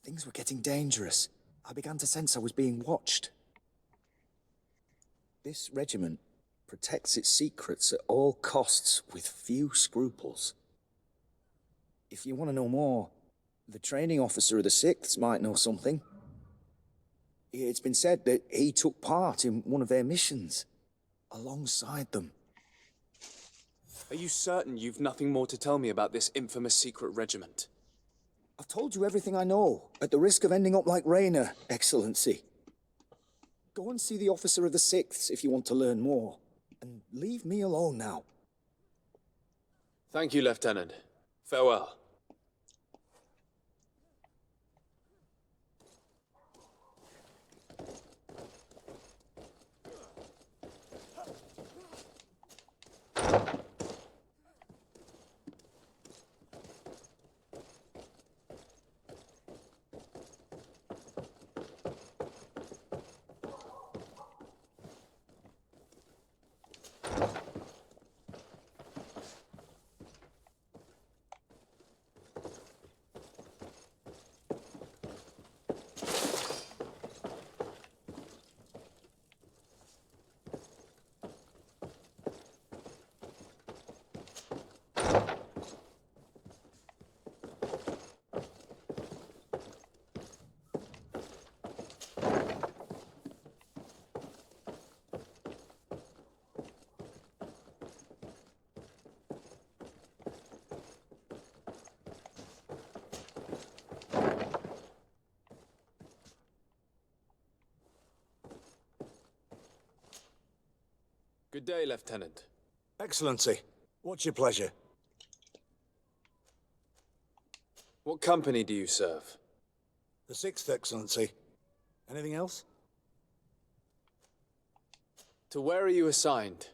Things were getting dangerous. I began to sense I was being watched. This regiment protects its secrets at all costs with few scruples. If you want to know more, the training officer of the 6th might know something. It's been said that he took part in one of their missions, alongside them. Are you certain you've nothing more to tell me about this infamous secret regiment? I've told you everything I know, at the risk of ending up like Rayner, Excellency. Go and see the officer of the 6th if you want to learn more, and leave me alone now. Thank you, Lieutenant. Farewell. Good day, Lieutenant. Excellency, what's your pleasure? What company do you serve? The 6th, Excellency. Anything else? To where are you assigned?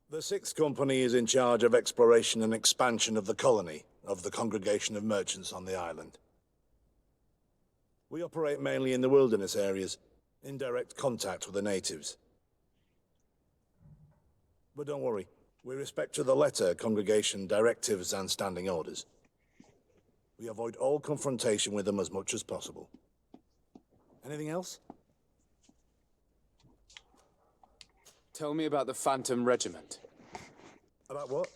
The 6th Company is in charge of exploration and expansion of the colony of the Congregation of Merchants on the island. We operate mainly in the wilderness areas, in direct contact with the natives. But don't worry, we respect to the letter Congregation directives and standing orders. We avoid all confrontation with them as much as possible. Anything else? Tell me about the Phantom Regiment. About what?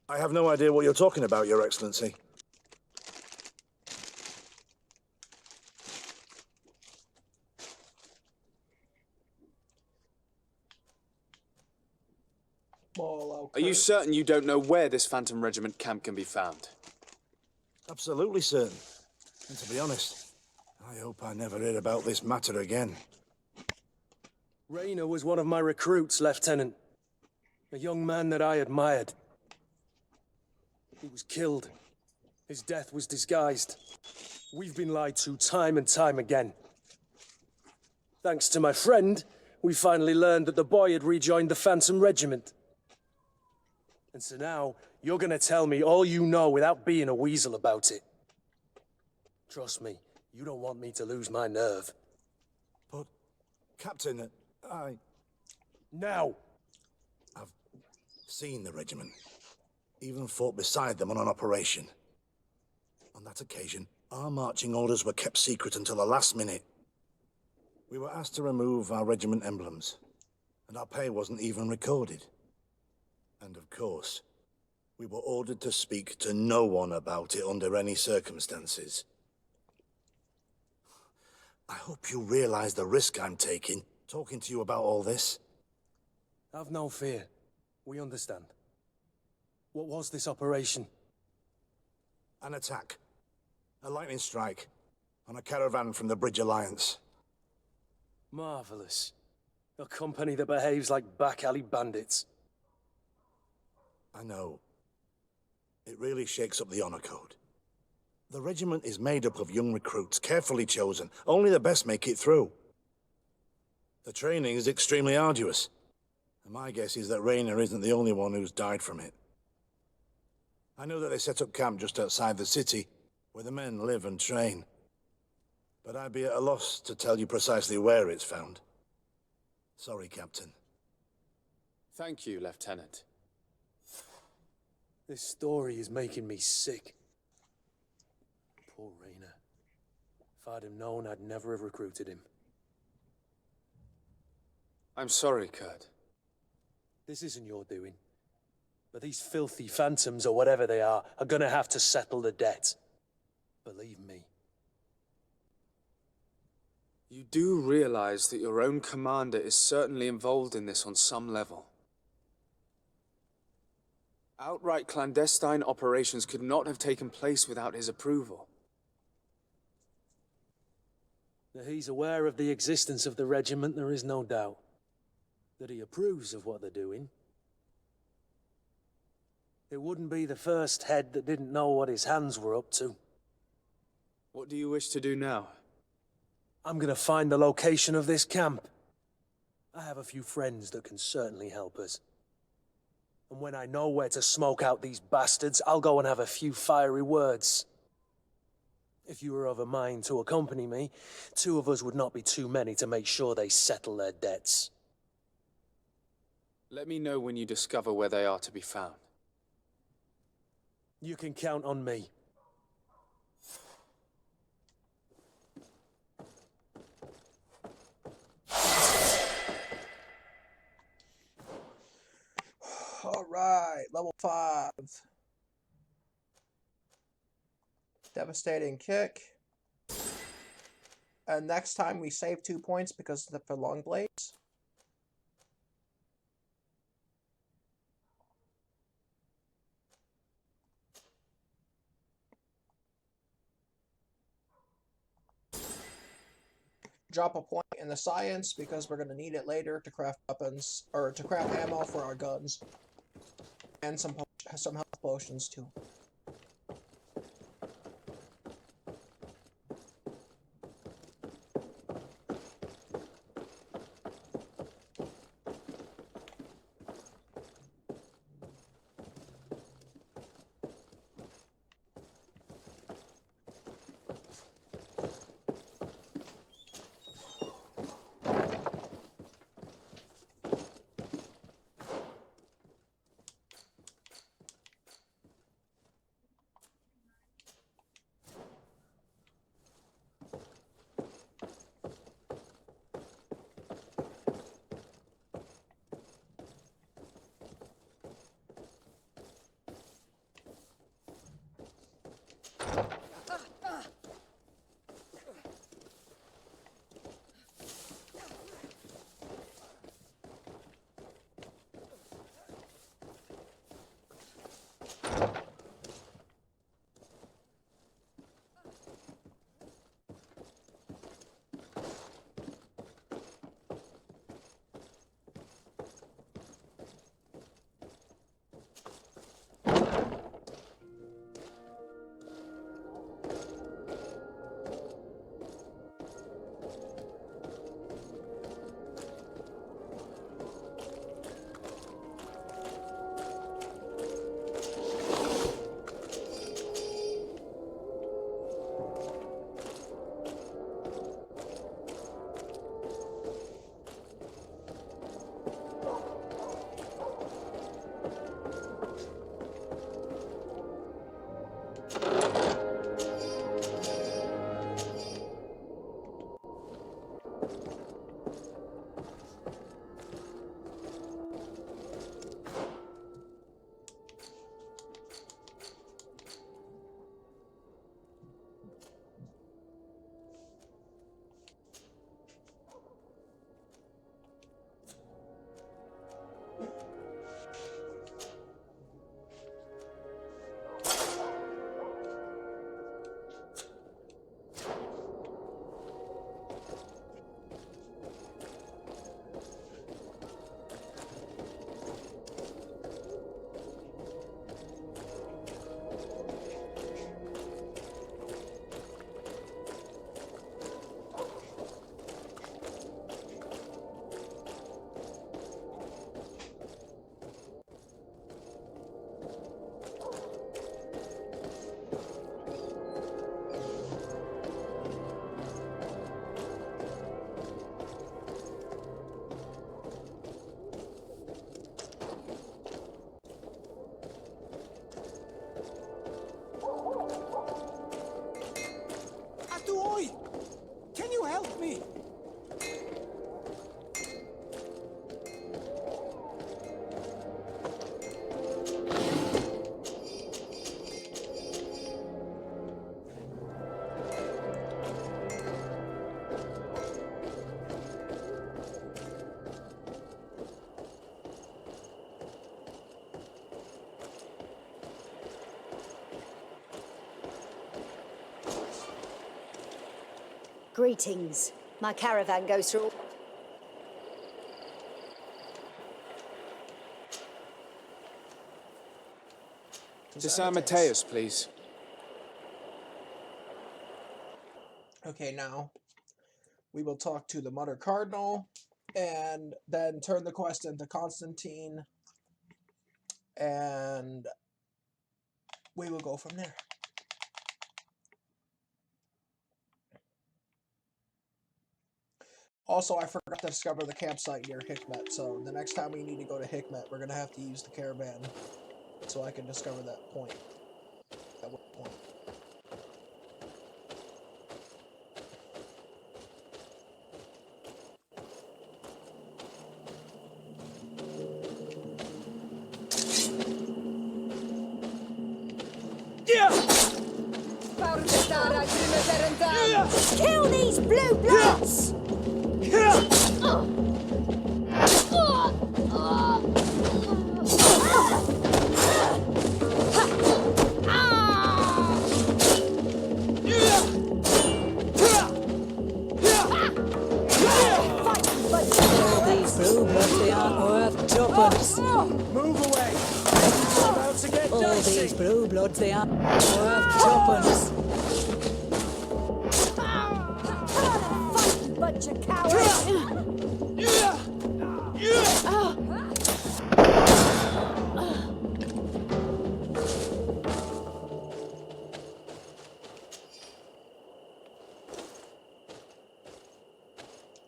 I have no idea what you're talking about, Your Excellency. Are you certain you don't know where this Phantom Regiment camp can be found? Absolutely certain. And to be honest, I hope I never hear about this matter again. Rayner was one of my recruits, Lieutenant. A young man that I admired. He was killed. His death was disguised. We've been lied to time and time again. Thanks to my friend, we finally learned that the boy had rejoined the Phantom Regiment. And so now, you're gonna tell me all you know without being a weasel about it. Trust me, you don't want me to lose my nerve. But, Captain, Now! I've seen the regiment. Even fought beside them on an operation. On that occasion, our marching orders were kept secret until the last minute. We were asked to remove our regiment emblems, and our pay wasn't even recorded. And of course, we were ordered to speak to no one about it under any circumstances. I hope you realize the risk I'm taking, talking to you about all this. Have no fear. We understand. What was this operation? An attack. A lightning strike on a caravan from the Bridge Alliance. Marvelous. A company that behaves like back-alley bandits. I know. It really shakes up the honor code. The regiment is made up of young recruits, carefully chosen. Only the best make it through. The training is extremely arduous. And my guess is that Raynor isn't the only one who's died from it. I know that they set up camp just outside the city, where the men live and train. But I'd be at a loss to tell you precisely where it's found. Sorry, Captain. Thank you, Lieutenant. This story is making me sick. Poor Raynor. If I'd have known, I'd never have recruited him. I'm sorry, Kurt. This isn't your doing. But these filthy phantoms, or whatever they are gonna have to settle the debt. Believe me. You do realize that your own commander is certainly involved in this on some level. Outright clandestine operations could not have taken place without his approval. That he's aware of the existence of the regiment, there is no doubt. That he approves of what they're doing. It wouldn't be the first head that didn't know what his hands were up to. What do you wish to do now? I'm gonna find the location of this camp. I have a few friends that can certainly help us. And when I know where to smoke out these bastards, I'll go and have a few fiery words. If you were of a mind to accompany me, 2 of us would not be too many to make sure they settle their debts. Let me know when you discover where they are to be found. You can count on me. All right, level 5. Devastating kick. And next time we save 2 points because of the long blades. Drop a point in the science because we're going to need it later to craft weapons, or to craft ammo for our guns. And some health potions too. Can you help me? Greetings. My caravan goes through... To San Mateus, please. Okay, now we will talk to the Mother Cardinal and then turn the quest into Constantine, and we will go from there. Also, I forgot to discover the campsite near Hikmet, so the next time we need to go to Hikmet, we're going to have to use the caravan so I can discover that point. That point. Kill these blue bloods! These blue bloods, they aren't worth tuppence. Move away! About to get All dicey. these blue bloods, they aren't worth tuppence. Bunch of cowards!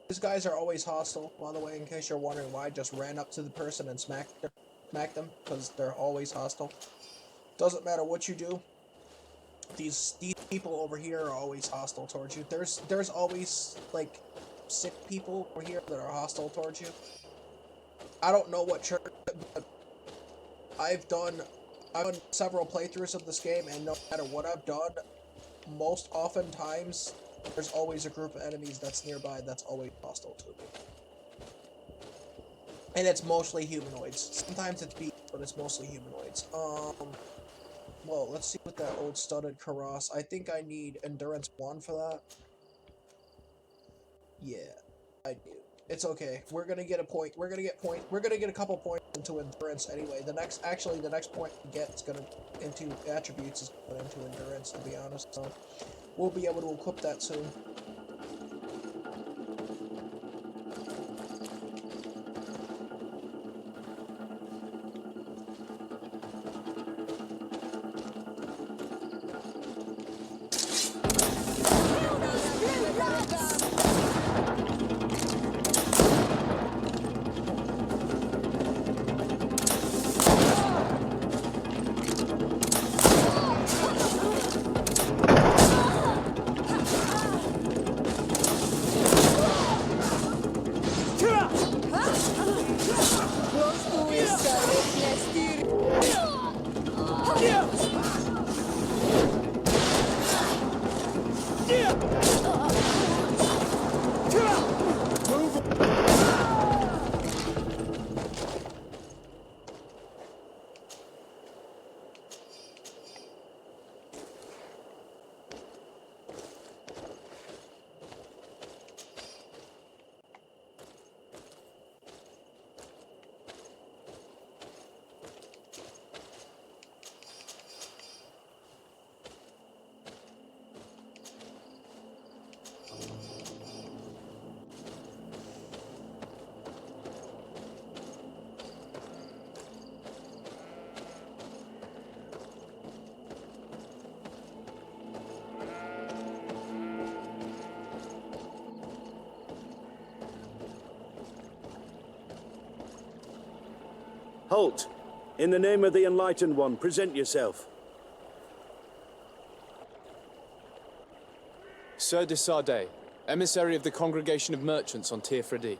These guys are always hostile, by the way, in case you're wondering why I just ran up to the person and smacked them, because they're always hostile. Doesn't matter what you do, these people over here are always hostile towards you. There's always, like, sick people over here that are hostile towards you. I don't know what church, but I've done several playthroughs of this game, and no matter what I've done, most oftentimes there's always a group of enemies that's nearby that's always hostile to me. And it's mostly humanoids. Sometimes it's beasts, but it's mostly humanoids. Well, let's see what that old studded cuirass. I think I need endurance 1 for that. Yeah, I do. It's okay. We're gonna get a point. We're gonna get a couple points into endurance anyway. The next point we get is gonna into attributes is going into endurance, to be honest. So we'll be able to equip that soon. Halt! In the name of the Enlightened One, present yourself. Sir de Sardet, emissary of the Congregation of Merchants on Tirfredi.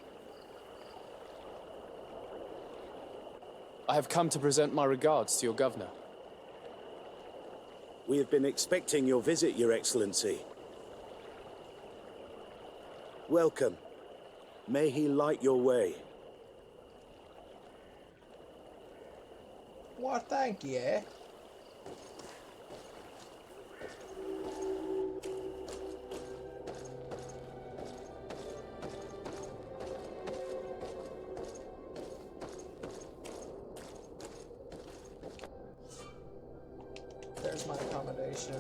I have come to present my regards to your governor. We have been expecting your visit, Your Excellency. Welcome. May he light your way. Well, thank you. There's my accommodation.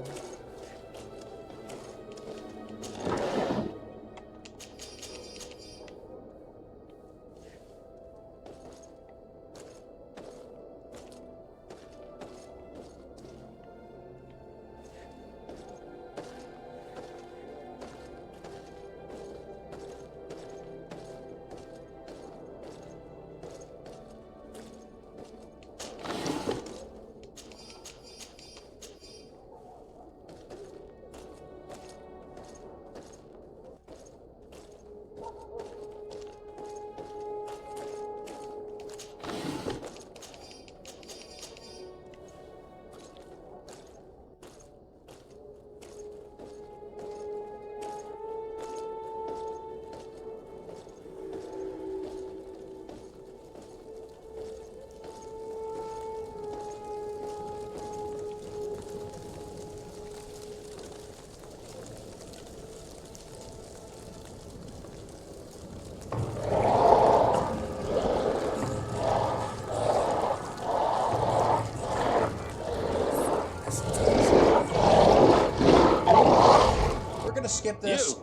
Skip this. You!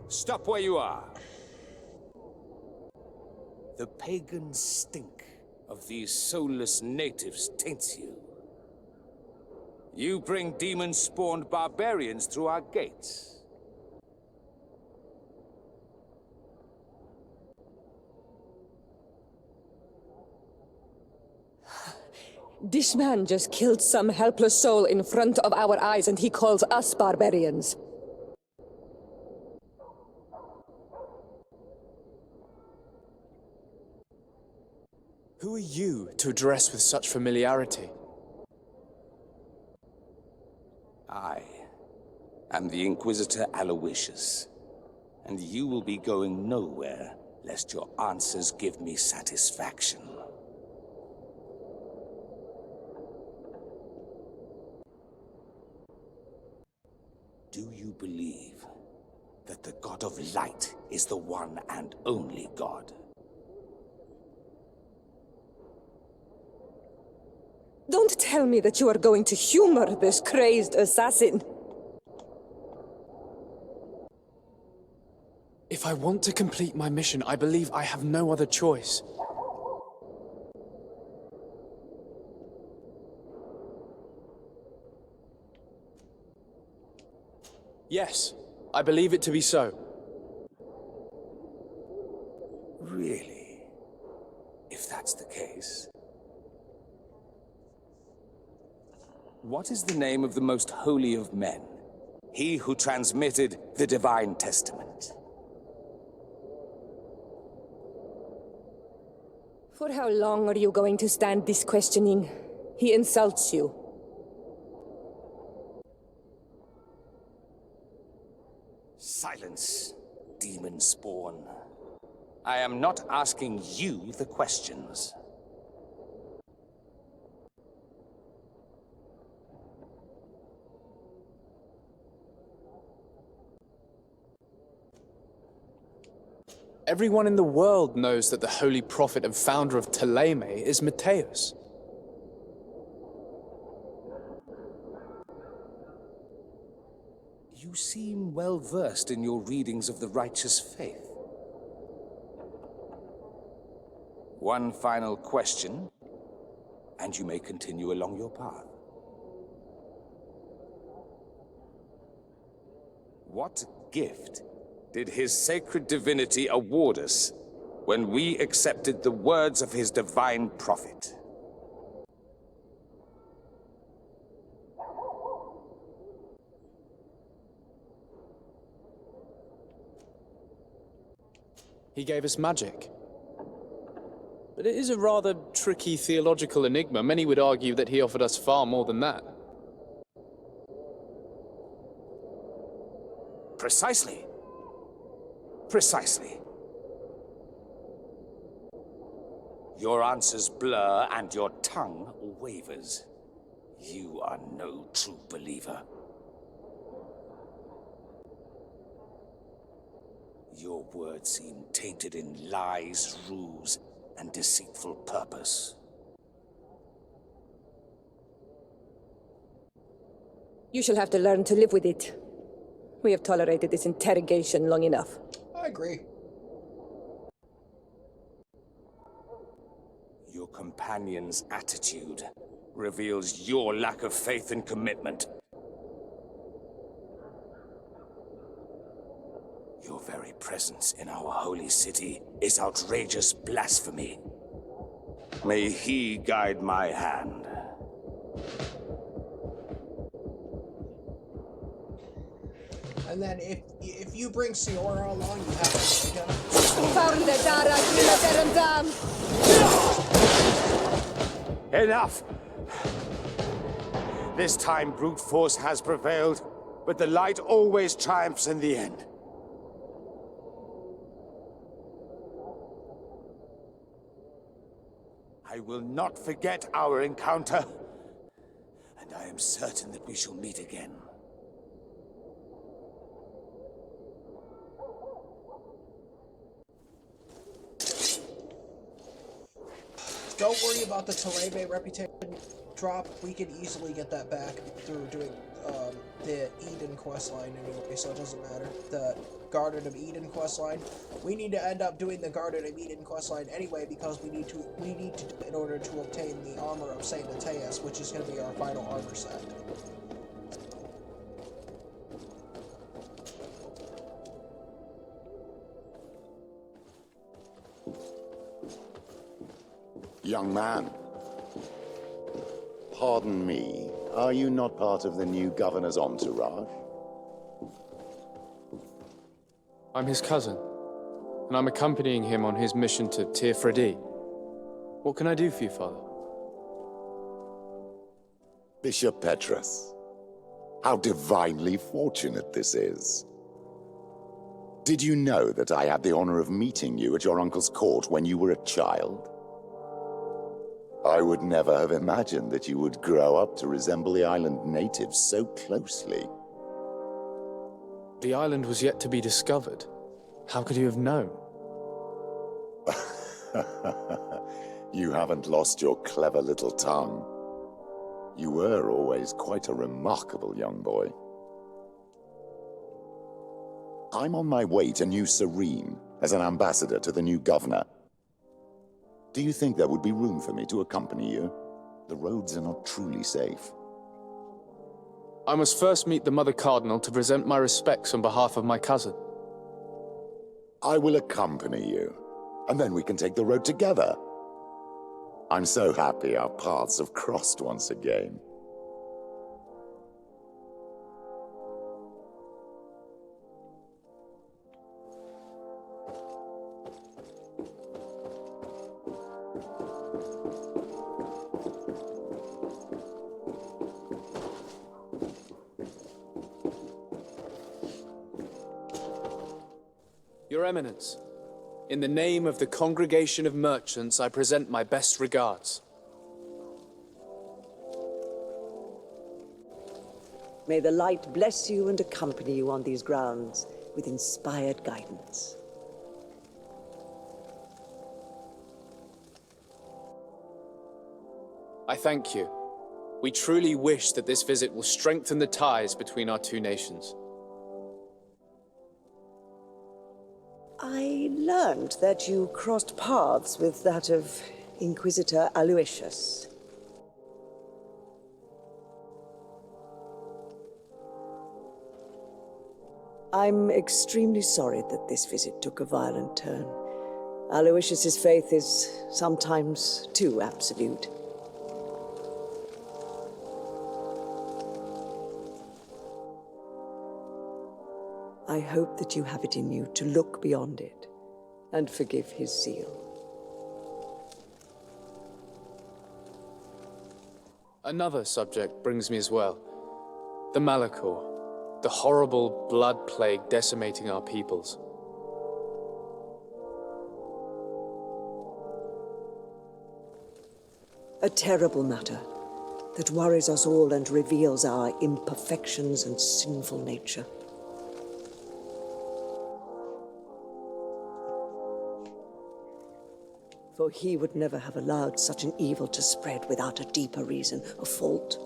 Stop where you are. The pagan stink of these soulless natives taints you. You bring demon-spawned barbarians through our gates. This man just killed some helpless soul in front of our eyes, and he calls us barbarians. Who are you to address with such familiarity? I am the Inquisitor Aloysius, and you will be going nowhere lest your answers give me satisfaction. Do you believe that the God of Light is the one and only God? Don't tell me that you are going to humor this crazed assassin. If I want to complete my mission, I believe I have no other choice. Yes, I believe it to be so. Really? If that's the case... What is the name of the most holy of men? He who transmitted the Divine Testament. For how long are you going to stand this questioning? He insults you. Silence, demon spawn. I am not asking you the questions. Everyone in the world knows that the holy prophet and founder of Thélème is Matthäus. You seem well versed in your readings of the righteous faith. One final question, and you may continue along your path. What gift did his sacred divinity award us when we accepted the words of his divine prophet. He gave us magic. But it is a rather tricky theological enigma. Many would argue that he offered us far more than that. Precisely. Precisely. Your answers blur and your tongue wavers. You are no true believer. Your words seem tainted in lies, ruse, and deceitful purpose. You shall have to learn to live with it. We have tolerated this interrogation long enough. I agree. Your companion's attitude reveals your lack of faith and commitment. Your very presence in our holy city is outrageous blasphemy. May he guide my hand. And then if you bring Siora along, you have to together. Enough! This time brute force has prevailed, but the light always triumphs in the end. I will not forget our encounter, and I am certain that we shall meet again. Don't worry about the Talebe reputation drop. We can easily get that back through doing the Eden questline anyway, so it doesn't matter. The Garden of Eden questline. We need to end up doing the Garden of Eden questline anyway because we need to do it in order to obtain the armor of Saint Mateus, which is going to be our final armor set. Young man, pardon me, are you not part of the new governor's entourage? I'm his cousin, and I'm accompanying him on his mission to Tir-Fredi. What can I do for you, Father? Bishop Petrus, how divinely fortunate this is. Did you know that I had the honor of meeting you at your uncle's court when you were a child? I would never have imagined that you would grow up to resemble the island natives so closely. The island was yet to be discovered. How could you have known? You haven't lost your clever little tongue. You were always quite a remarkable young boy. I'm on my way to New Serene as an ambassador to the new governor. Do you think there would be room for me to accompany you? The roads are not truly safe. I must first meet the Mother Cardinal to present my respects on behalf of my cousin. I will accompany you, and then we can take the road together. I'm so happy our paths have crossed once again. Your Eminence, in the name of the Congregation of Merchants, I present my best regards. May the light bless you and accompany you on these grounds with inspired guidance. I thank you. We truly wish that this visit will strengthen the ties between our two nations. I learned that you crossed paths with that of Inquisitor Aloysius. I'm extremely sorry that this visit took a violent turn. Aloysius's faith is sometimes too absolute. I hope that you have it in you to look beyond it and forgive his zeal. Another subject brings me as well. The Malachor, the horrible blood plague decimating our peoples. A terrible matter that worries us all and reveals our imperfections and sinful nature. For he would never have allowed such an evil to spread without a deeper reason, a fault.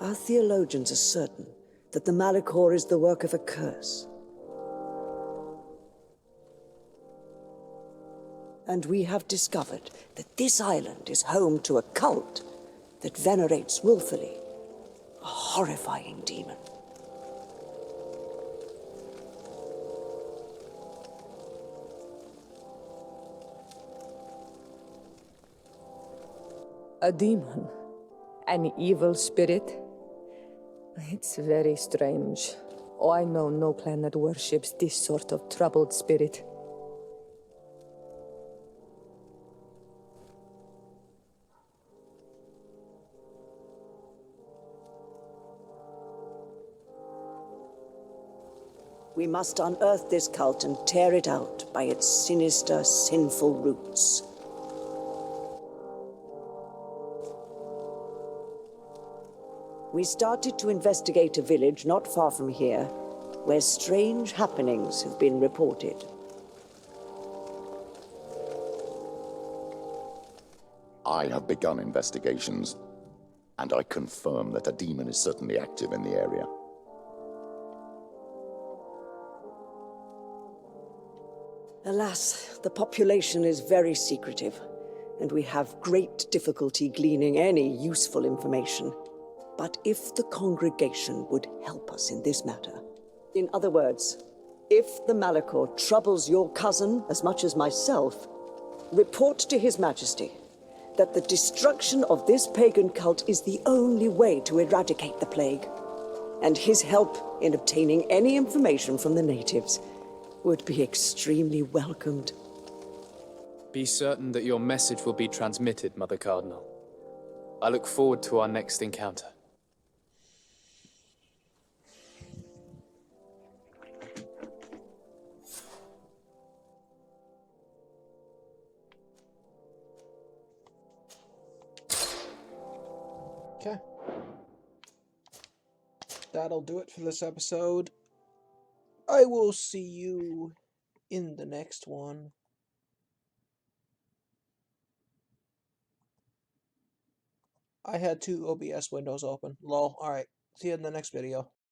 Our theologians are certain that the Malachor is the work of a curse. And we have discovered that this island is home to a cult that venerates willfully a horrifying demon. A demon? An evil spirit? It's very strange. Oh, I know no planet worships this sort of troubled spirit. We must unearth this cult and tear it out by its sinister, sinful roots. We started to investigate a village not far from here, where strange happenings have been reported. I have begun investigations, and I confirm that a demon is certainly active in the area. Alas, the population is very secretive, and we have great difficulty gleaning any useful information. But if the congregation would help us in this matter, in other words, if the Malachor troubles your cousin as much as myself, report to His Majesty that the destruction of this pagan cult is the only way to eradicate the plague, and his help in obtaining any information from the natives would be extremely welcomed. Be certain that your message will be transmitted, Mother Cardinal. I look forward to our next encounter. Okay. That'll do it for this episode. I will see you in the next one. I had 2 OBS windows open. Lol. Alright. See you in the next video.